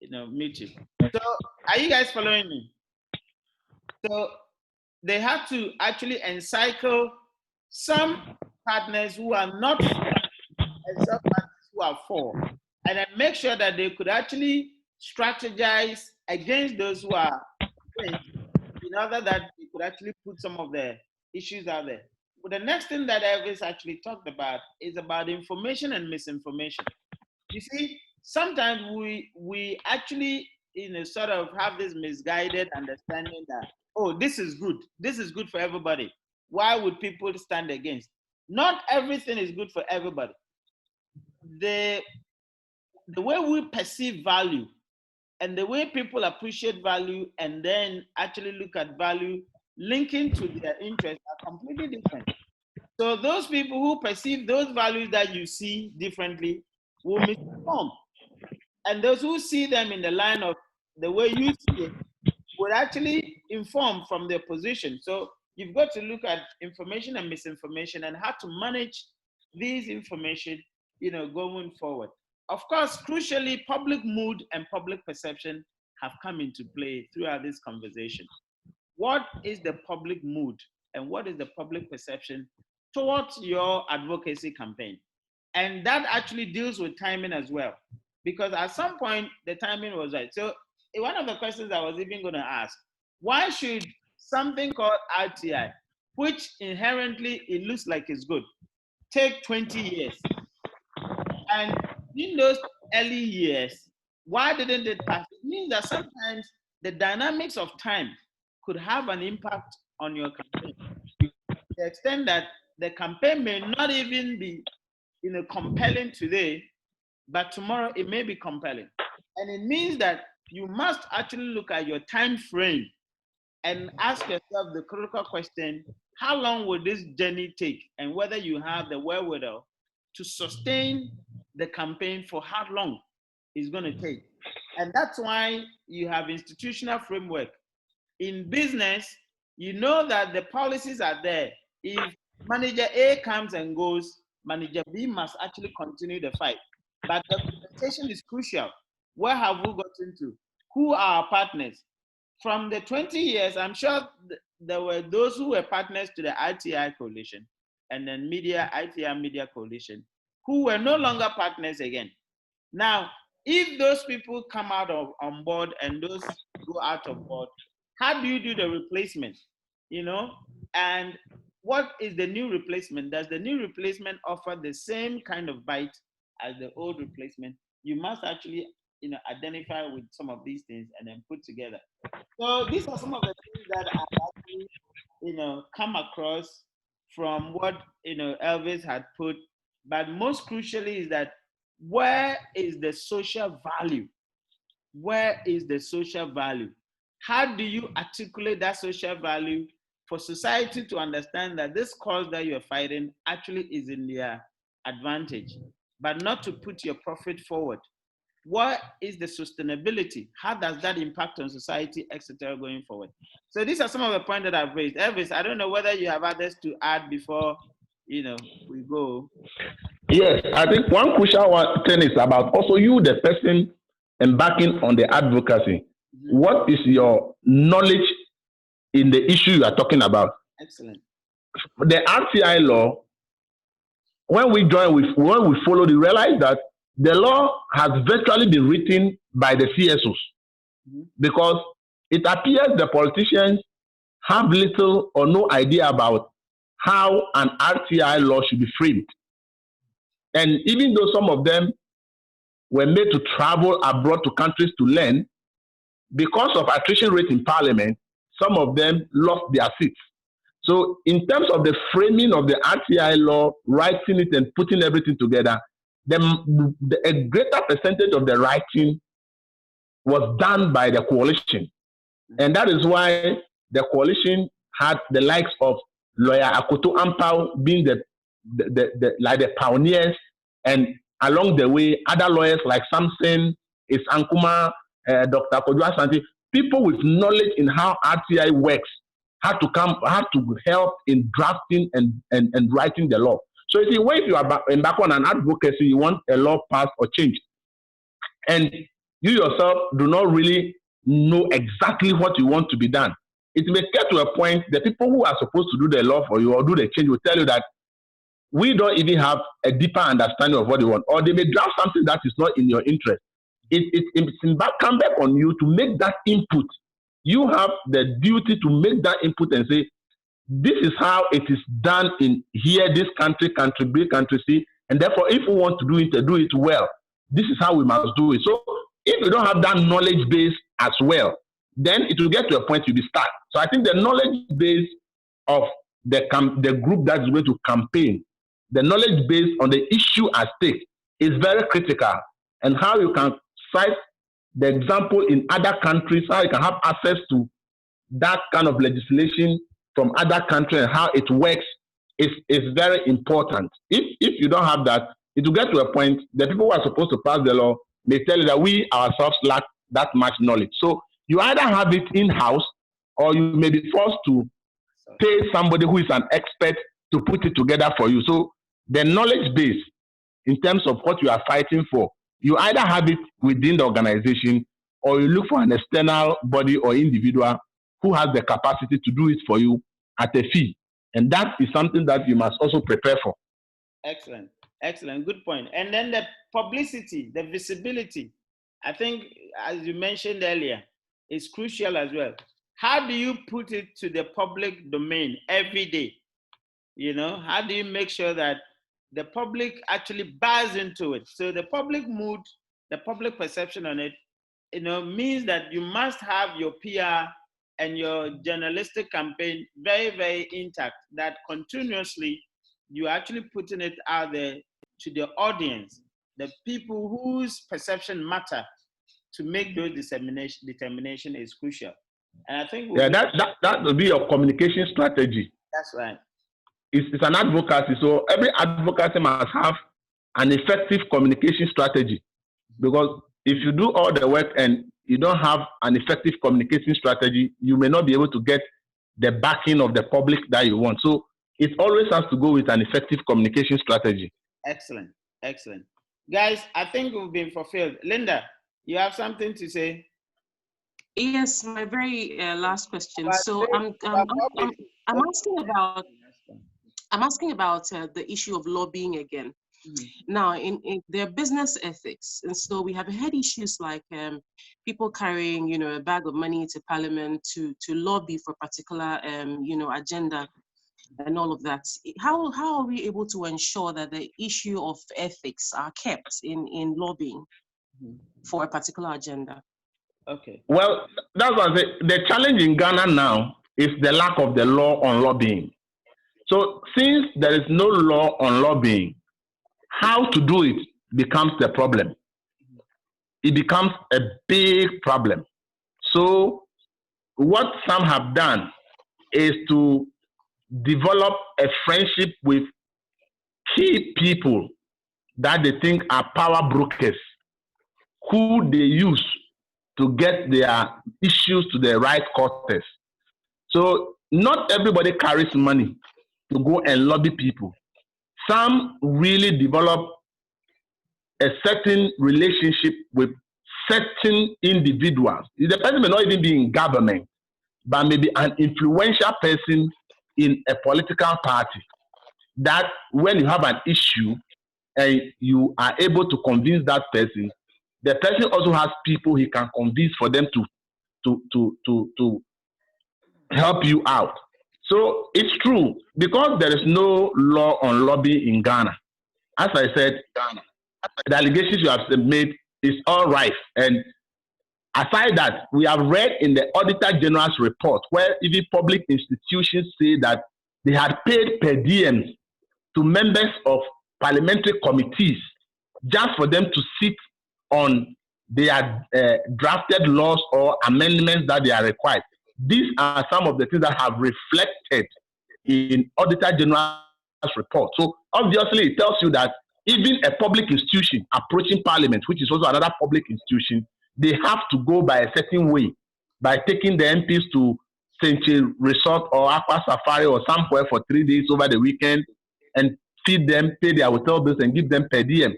you know, meet you. So are you guys following me? So they had to actually encircle some partners who are not for and some partners who are for, and then make sure that they could actually strategize against those who are against, in order that they could actually put some of the issues out there. But the next thing that Elvis actually talked about is about information and misinformation. You see, sometimes we actually, you know, sort of have this misguided understanding that, oh, this is good for everybody. Why would people stand against? Not everything is good for everybody. The way we perceive value and the way people appreciate value and then actually look at value linking to their interests are completely different. So those people who perceive those values that you see differently will misinform. And those who see them in the line of the way you see it would actually inform from their position. So you've got to look at information and misinformation and how to manage these information, you know, going forward. Of course, crucially, public mood and public perception have come into play throughout this conversation. What is the public mood and what is the public perception towards your advocacy campaign? And that actually deals with timing as well, because at some point the timing was right. So one of the questions I was even going to ask, why should something called RTI, which inherently it looks like it's good, take 20 years? And in those early years, why didn't it pass? It means that sometimes the dynamics of time could have an impact on your campaign, to the extent that the campaign may not even be compelling today, but tomorrow it may be compelling. And it means that you must actually look at your time frame and ask yourself the critical question, how long will this journey take? And whether you have the wherewithal to sustain the campaign for how long it's going to take. And that's why you have institutional framework. In business, you know that the policies are there. If manager A comes and goes, manager B must actually continue the fight. But the conversation is crucial. Where have we gotten to? Who are our partners? From the 20 years, I'm sure there were those who were partners to the ITI coalition and then ITI Media Coalition, who were no longer partners again. Now, if those people come out on board and those go out of board, how do you do the replacement? And what is the new replacement? Does the new replacement offer the same kind of bite as the old replacement? You must actually identify with some of these things and then put together. So these are some of the things that I've actually come across from what Elvis had put. But most crucially is that where is the social value? Where is the social value? How do you articulate that social value for society to understand that this cause that you're fighting actually is in their advantage, but not to put your profit forward? What is the sustainability? How does that impact on society, etc., going forward? So these are some of the points that I've raised. Elvis, I don't know whether you have others to add before we go. Yes, I think one crucial thing is about also you, the person embarking on the advocacy. Mm-hmm. What is your knowledge in the issue you are talking about? Excellent. The RTI law, when we follow, we realize that the law has virtually been written by the CSOs, mm-hmm. because it appears the politicians have little or no idea about how an RTI law should be framed. And even though some of them were made to travel abroad to countries to learn, because of attrition rate in parliament, some of them lost their seats. So in terms of the framing of the RTI law, writing it and putting everything together, a greater percentage of the writing was done by the coalition. And that is why the coalition had the likes of lawyer Akoto Ampao being the pioneers, and along the way, other lawyers like Samson, Isankuma, Dr. Kodwa Santi, people with knowledge in how RTI works, had to help in drafting and writing the law. So you see, when you embark on an advocacy, you want a law passed or changed, and you yourself do not really know exactly what you want to be done. It may get to a point, the people who are supposed to do the law for you or do the change will tell you that we don't even have a deeper understanding of what they want, or they may draft something that is not in your interest. It's come back on you to make that input. You have the duty to make that input and say, this is how it is done in here, this country, country B, country C, and therefore if we want to do it well, this is how we must do it. So if you don't have that knowledge base as well, then it will get to a point you'll be stuck. So I think the knowledge base of the group that is going to campaign, the knowledge base on the issue at stake is very critical, and how you can cite the example in other countries, how you can have access to that kind of legislation from other countries and how it works is very important. If you don't have that, it will get to a point the people who are supposed to pass the law may tell you that we ourselves lack that much knowledge. So you either have it in-house or you may be forced to pay somebody who is an expert to put it together for you. So the knowledge base in terms of what you are fighting for, you either have it within the organization or you look for an external body or individual who has the capacity to do it for you at a fee. And that is something that you must also prepare for. Excellent. Excellent. Good point. And then the publicity, the visibility, I think, as you mentioned earlier, is crucial as well. How do you put it to the public domain every day? How do you make sure that the public actually buys into it? So the public mood, the public perception on it, means that you must have your PR and your journalistic campaign very, very intact, that continuously you're actually putting it out there to the audience, the people whose perception matter, to make those determination is crucial. And I think that will be your communication strategy. That's right. It's an advocacy, so every advocacy must have an effective communication strategy, because if you do all the work and you don't have an effective communication strategy, you may not be able to get the backing of the public that you want. So it always has to go with an effective communication strategy. Excellent, excellent. Guys, I think we've been fulfilled. Linda, you have something to say? Yes, my very last question. So I'm asking about the issue of lobbying again. Now, in their business ethics, and so we have had issues like people carrying, a bag of money to Parliament to lobby for a particular, agenda, and all of that. How are we able to ensure that the issue of ethics are kept in lobbying for a particular agenda? Okay. Well, that's what I say. The challenge in Ghana now is the lack of the law on lobbying. So since there is no law on lobbying, how to do it becomes the problem. It becomes a big problem. So what some have done is to develop a friendship with key people that they think are power brokers, who they use to get their issues to the right quarters. So not everybody carries money to go and lobby people. Some really develop a certain relationship with certain individuals. The person may not even be in government, but maybe an influential person in a political party, that when you have an issue and you are able to convince that person, the person also has people he can convince for them to help you out. So it's true, because there is no law on lobbying in Ghana. As I said, the allegations you have made is all right. And aside that, we have read in the Auditor General's report, where even public institutions say that they had paid per diems to members of parliamentary committees just for them to sit on their drafted laws or amendments that they are required. These are some of the things that have reflected in Auditor General's report. So obviously it tells you that even a public institution approaching Parliament, which is also another public institution, they have to go by a certain way, by taking the MPs to Century Resort or Aqua Safari or somewhere for 3 days over the weekend and feed them, pay their hotel bills and give them per diem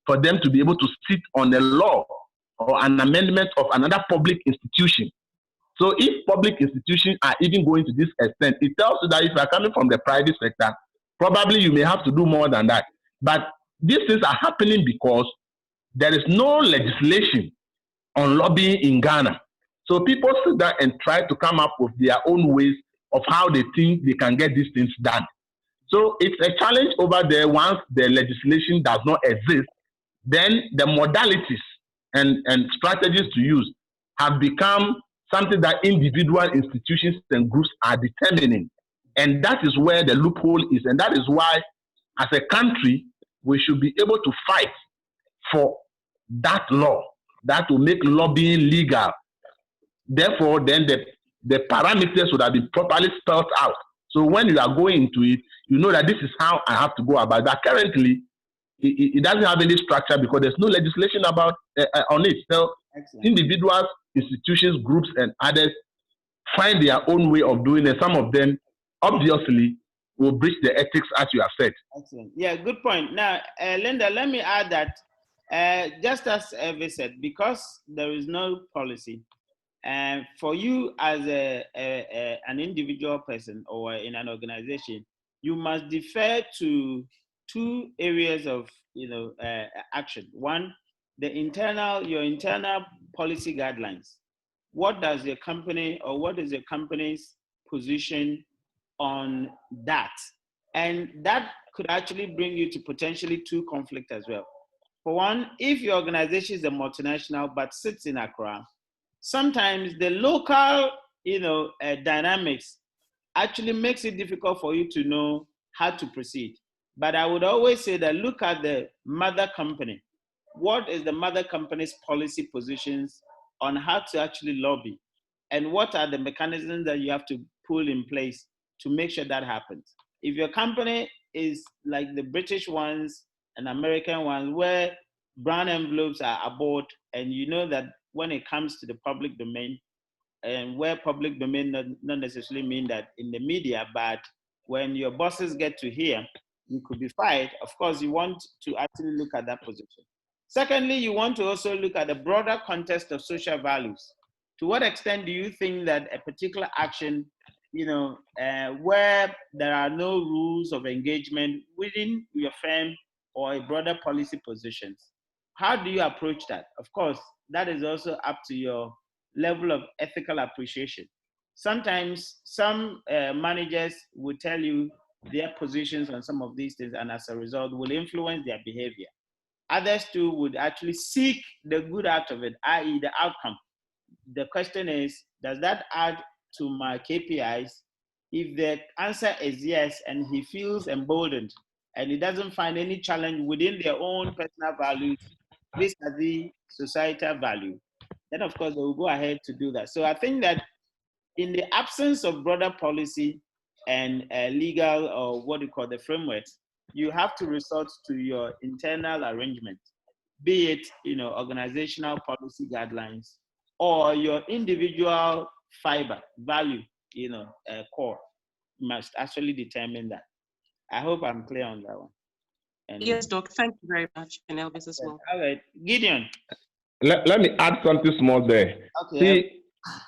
for them to be able to sit on a law or an amendment of another public institution. So if public institutions are even going to this extent, it tells you that if you are coming from the private sector, probably you may have to do more than that. But these things are happening because there is no legislation on lobbying in Ghana. So people sit down and try to come up with their own ways of how they think they can get these things done. So it's a challenge over there. Once the legislation does not exist, then the modalities and strategies to use have become something that individual institutions and groups are determining. And that is where the loophole is. And that is why, as a country, we should be able to fight for that law that will make lobbying legal. Therefore, then the parameters would have been properly spelled out. So when you are going into it, you know that this is how I have to go about that. Currently, it doesn't have any structure because there's no legislation about on it. So individuals, institutions, groups, and others find their own way of doing it. Some of them, obviously, will breach the ethics, as you have said. Excellent. Yeah, good point. Now, Linda, let me add that just as Elvis said, because there is no policy, for you as an individual person or in an organization, you must defer to two areas of action. One, your internal policy guidelines. What does your company or what is your company's position on that? And that could actually bring you to potentially two conflicts as well. For one, if your organization is a multinational but sits in Accra, sometimes the local dynamics actually makes it difficult for you to know how to proceed. But I would always say that look at the mother company. What is the mother company's policy positions on how to actually lobby? And what are the mechanisms that you have to put in place to make sure that happens? If your company is like the British ones and American ones, where brown envelopes are aboard, and you know that when it comes to the public domain, and where public domain not necessarily mean that in the media, but when your bosses get to hear, you could be fired. Of course, you want to actually look at that position. Secondly, you want to also look at the broader context of social values. To what extent do you think that a particular action, where there are no rules of engagement within your firm or a broader policy positions, how do you approach that? Of course, that is also up to your level of ethical appreciation. Sometimes some managers will tell you their positions on some of these things, and as a result will influence their behavior. Others too would actually seek the good out of it, i.e. the outcome. The question is, does that add to my KPIs? If the answer is yes, and he feels emboldened, and he doesn't find any challenge within their own personal values, vis-a-vis societal value, then of course they will go ahead to do that. So I think that in the absence of broader policy and legal, or what you call the frameworks, you have to resort to your internal arrangement, be it organizational policy guidelines or your individual value core must actually determine that. I hope I'm clear on that one. And yes, Doc, thank you very much, and Elvis as well. All right, Gideon. Let me add something small there. Okay. See,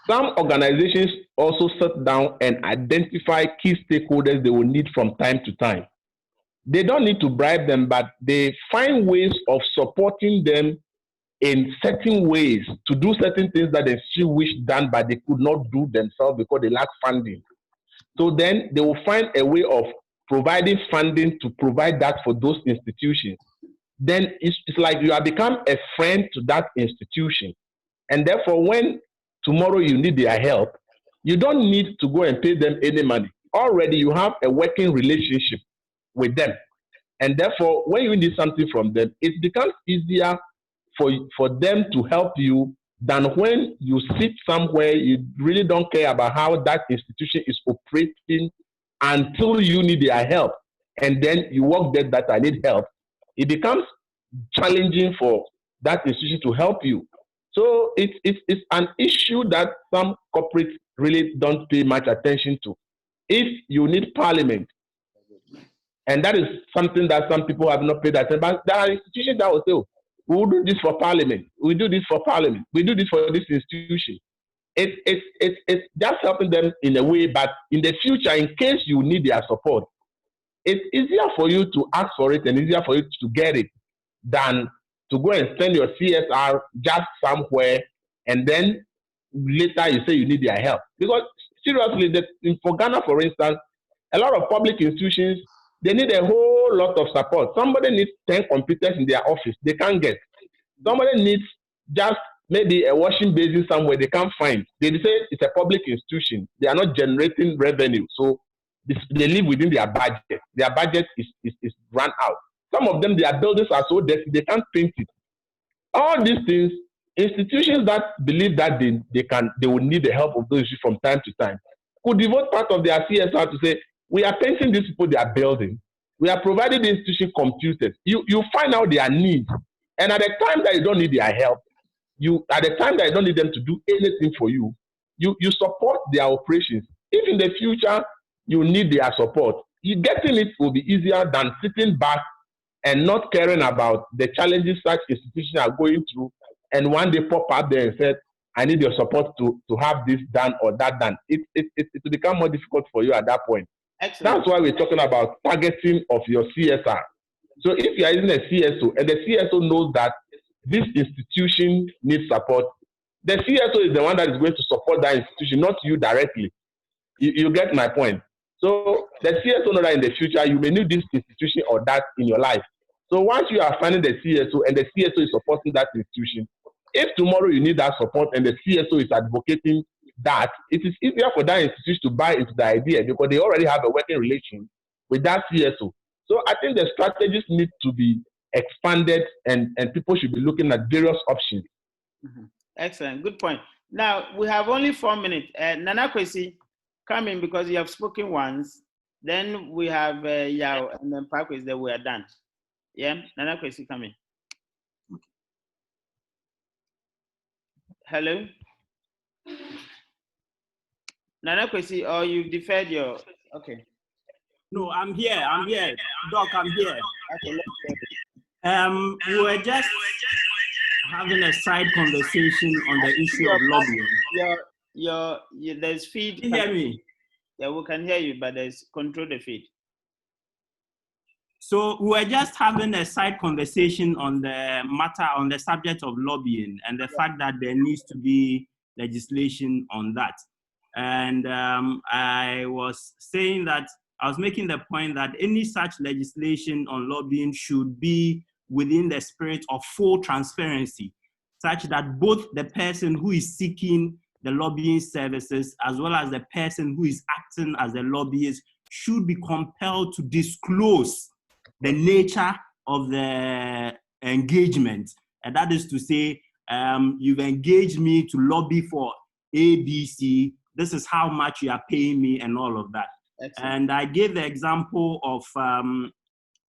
some organizations also sit down and identify key stakeholders they will need from time to time. They don't need to bribe them, but they find ways of supporting them in certain ways to do certain things that they still wish done, but they could not do themselves because they lack funding. So then they will find a way of providing funding to provide that for those institutions. Then it's like you have become a friend to that institution. And therefore, when tomorrow you need their help, you don't need to go and pay them any money. Already you have a working relationship with them. And therefore, when you need something from them, it becomes easier for them to help you than when you sit somewhere, you really don't care about how that institution is operating until you need their help. And then you work there that I need help. It becomes challenging for that institution to help you. So it's an issue that some corporates really don't pay much attention to. If you need parliament, and that is something that some people have not paid attention, but there are institutions that will say, oh, we will do this for parliament, we do this for parliament, we do this for this institution. It's just helping them in a way, but in the future, in case you need their support, it's easier for you to ask for it and easier for you to get it than to go and send your CSR just somewhere and then later you say you need their help. Because seriously, for Ghana, for instance, a lot of public institutions, they need a whole lot of support. Somebody needs 10 computers in their office, they can't get. Somebody needs just maybe a washing basin somewhere, they can't find. They say it's a public institution, they are not generating revenue, so they live within their budget. Their budget is run out. Some of them, their buildings are so dirty, they can't paint it. All these things, institutions that believe that they will need the help of those issues from time to time, could devote part of their CSR to say, we are painting these people they are building. We are providing the institution computers. You find out their needs. And at the time that you don't need their help, at the time that you don't need them to do anything for you, you support their operations. If in the future you need their support, getting it will be easier than sitting back and not caring about the challenges such institutions are going through, and one day pop up there and say, I need your support to have this done or that done. It will become more difficult for you at that point. Excellent. That's why we're talking about targeting of your CSR. So if you are using a CSO and the CSO knows that this institution needs support, the CSO is the one that is going to support that institution, not you directly. You get my point. So the CSO knows that in the future you may need this institution or that in your life. So once you are finding the CSO and the CSO is supporting that institution, if tomorrow you need that support and the CSO is advocating that, it is easier for that institution to buy into the idea because they already have a working relation with that CSO. So I think the strategies need to be expanded, and people should be looking at various options. Mm-hmm. Excellent, good point. Now we have only 4 minutes. Nana Kwesi, come in because you have spoken once. Then we have Yao and then Pakwesi, then we are done. Yeah, Nana Kwesi, come in. Hello? Nana Kwesi, or you've deferred your, okay. No, I'm here, Doc, I'm here. Okay, let's hear it. We were just having a side conversation on the issue of lobbying. There's feed. Can you hear me? Yeah, we can hear you, but there's control the feed. So we were just having a side conversation on the matter, on the subject of lobbying and the fact that there needs to be legislation on that. And I was saying that, I was making the point that any such legislation on lobbying should be within the spirit of full transparency, such that both the person who is seeking the lobbying services as well as the person who is acting as a lobbyist should be compelled to disclose the nature of the engagement. And that is to say, you've engaged me to lobby for ABC, this is how much you are paying me and all of that. Excellent. And I gave the example of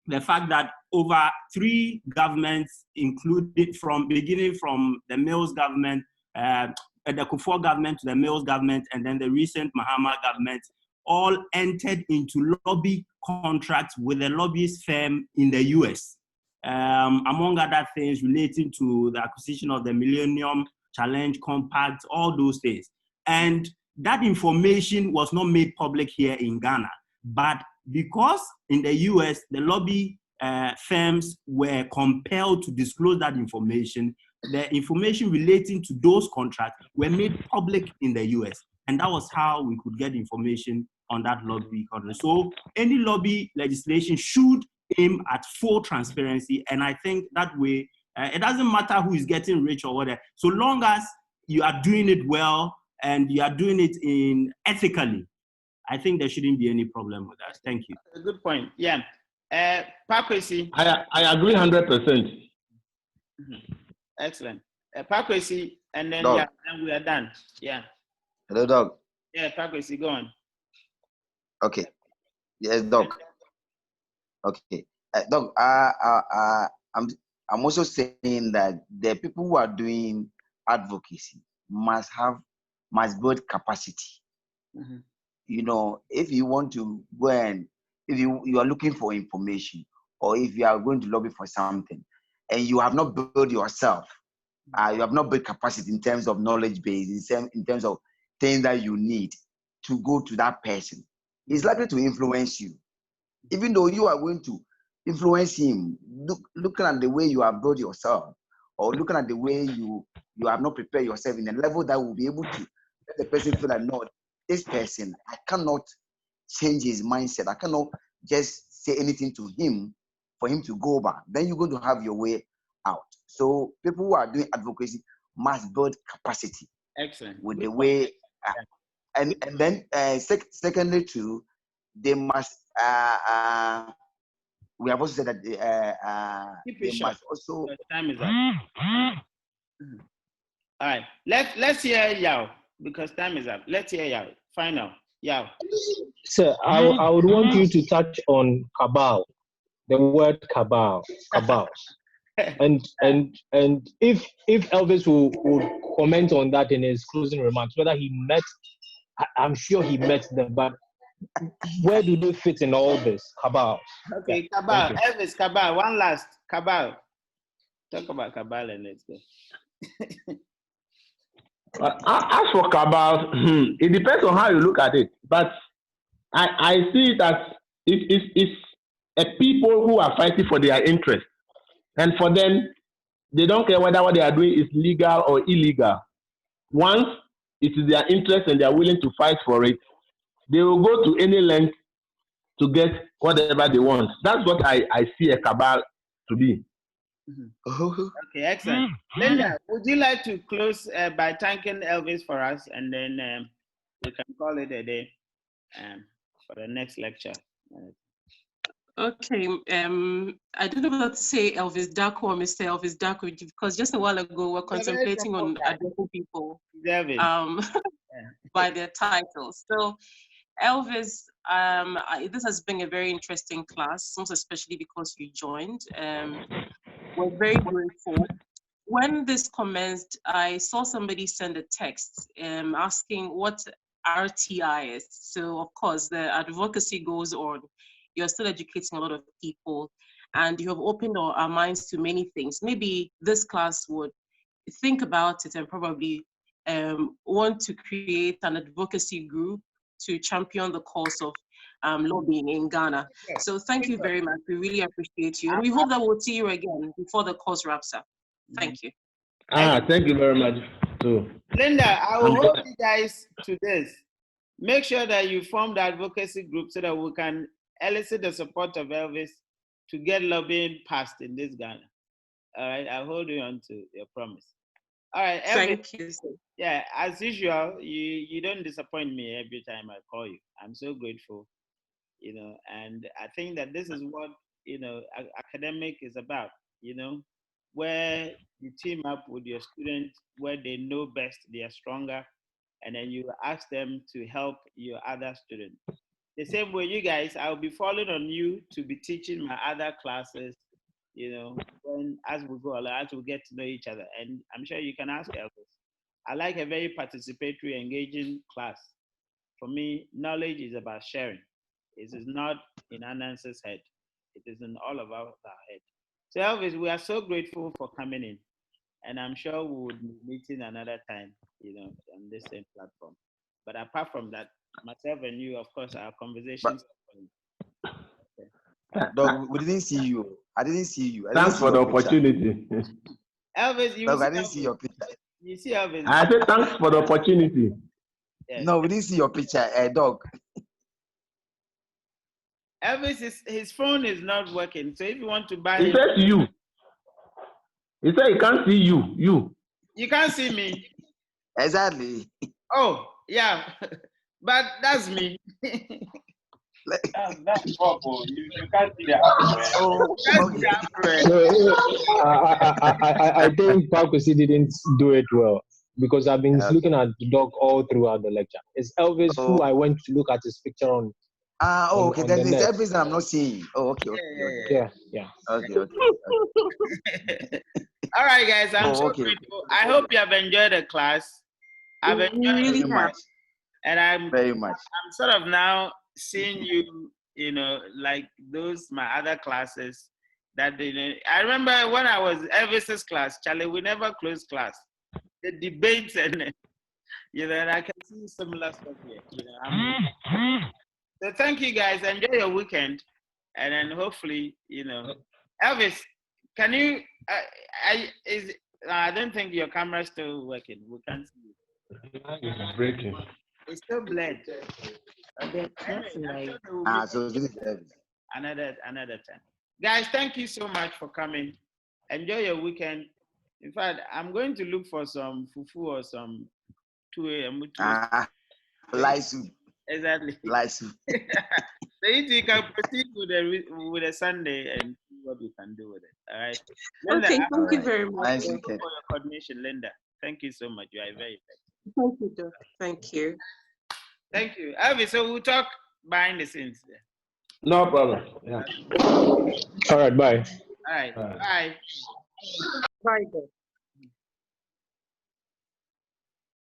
the fact that over 3 governments, included beginning from the Mills government, the Kufuor government to the Mills government, and then the recent Mahama government, all entered into lobby contracts with a lobbyist firm in the US, among other things relating to the acquisition of the Millennium Challenge Compact, all those things. And that information was not made public here in Ghana, but because in the US, the lobby firms were compelled to disclose that information, the information relating to those contracts were made public in the US. And that was how we could get information on that lobby contract. So any lobby legislation should aim at full transparency. And I think that way, it doesn't matter who is getting rich or whatever, so long as you are doing it well and you are doing it ethically, I think there shouldn't be any problem with that. Thank you. Good point. Yeah. Pakwesi. I agree 100%. Mm-hmm. Excellent. Pakwesi, and then, yeah, then we are done. Yeah. Hello, Doc. Yeah, Pakwesi, go on. Okay. Yes, Doc. Okay. Doc, I'm also saying that the people who are doing advocacy must build capacity. Mm-hmm. You know, if you want to go and if you are looking for information, or if you are going to lobby for something and you have not built yourself, you have not built capacity in terms of knowledge base, in terms of things that you need to go to that person, he's likely to influence you. Even though you are going to influence him, looking at the way you have built yourself, or looking at the way you have not prepared yourself in a level that will be able to let the person feel like, no, this person, I cannot change his mindset. I cannot just say anything to him for him to go back. Then you're going to have your way out. So people who are doing advocacy must build capacity. Excellent. With the way, and then secondly too, they must. We have also said that they must also. The time is up. All right. Let's hear Yao, because time is up. Let's hear Yao. Final. Yao. Sir, I would want you to touch on cabal, the word cabal. and if Elvis would comment on that in his closing remarks, whether he met, I'm sure he met them, but where do they fit in all this? Cabal. Okay, yeah. Cabal. Elvis, cabal. One last. Cabal. Talk about cabal and let's go. As for cabal, it depends on how you look at it. But I see it as it's a people who are fighting for their interest. And for them, they don't care whether what they are doing is legal or illegal. Once it is their interest and they are willing to fight for it, they will go to any length to get whatever they want. That's what I see a cabal to be. Mm-hmm. Okay, excellent. Linda, would you like to close by thanking Elvis for us, and then we can call it a day for the next lecture? Okay, I don't know whether to say Elvis Darko or Mr. Elvis Darko because just a while ago we're contemplating on addressing people by their titles. So, Elvis, this has been a very interesting class, most especially because you joined. We're very grateful. When this commenced, I saw somebody send a text asking what RTI is. So, of course, the advocacy goes on. You're still educating a lot of people, and you have opened our minds to many things. Maybe this class would think about it and probably want to create an advocacy group to champion the cause of lobbying in Ghana. So thank you very much. We really appreciate you. And we hope that we'll see you again before the course wraps up. Thank you. Thank you very much, too. Linda, I will hold you guys to this. Make sure that you form the advocacy group so that we can elicit the support of Elvis to get lobbying passed in this Ghana. All right, I'll hold you on to your promise. All right, Elvis. Thank you. Yeah, as usual, you don't disappoint me every time I call you. I'm so grateful, and I think that this is what, academic is about, where you team up with your students where they know best, they are stronger, and then you ask them to help your other students. The same way, you guys, I'll be falling on you to be teaching my other classes, as we go along, as we get to know each other. And I'm sure you can ask Elvis. I like a very participatory, engaging class. For me, knowledge is about sharing. It is not in Anansi's head. It is in all of our head. So Elvis, we are so grateful for coming in. And I'm sure we would be meeting another time, on this same platform. But apart from that, myself and you, of course, our conversations. Dog, we didn't see you. I didn't see you. Thanks for the opportunity. Elvis, I didn't see your picture. You see Elvis? I said thanks for the opportunity. Yes. No, we didn't see your picture, dog. Elvis, his phone is not working. So if you want to buy it says you. He said he can't see you. You can't see me. Exactly. Oh, yeah. But that's me. That's awful. You can't see the I think Pakusi didn't do it well because I've been looking at the dog all throughout the lecture. It's Elvis who I went to look at his picture on. Okay. Then it's Elvis that I'm not seeing. Oh, okay. Yeah. Okay. All right, guys. I'm so grateful. I hope you have enjoyed the class. I've enjoyed it very much. And I'm very much. I'm sort of now seeing you, like my other classes that I remember when I was Elvis's class, Charlie, we never closed class. The debates and and I can see similar stuff here. So thank you guys. Enjoy your weekend, and then hopefully, Elvis, can you? I don't think your camera's still working. We can't see you. It's breaking. It's still blurred. So this is another time. Guys, thank you so much for coming. Enjoy your weekend. In fact, I'm going to look for some fufu or some 2 a.m. Light soup. Exactly. Light soup. So you can proceed with a Sunday and see what you can do with it. All right. Linda, okay, thank you very much. Nice for weekend. your coordination, Linda. Thank you so much. You are very effective. Thank you, Doc. Thank you. Thank you. Elvis, so we'll talk behind the scenes there. No problem. Yeah. All right, bye. All right. Bye. Bye, Doc.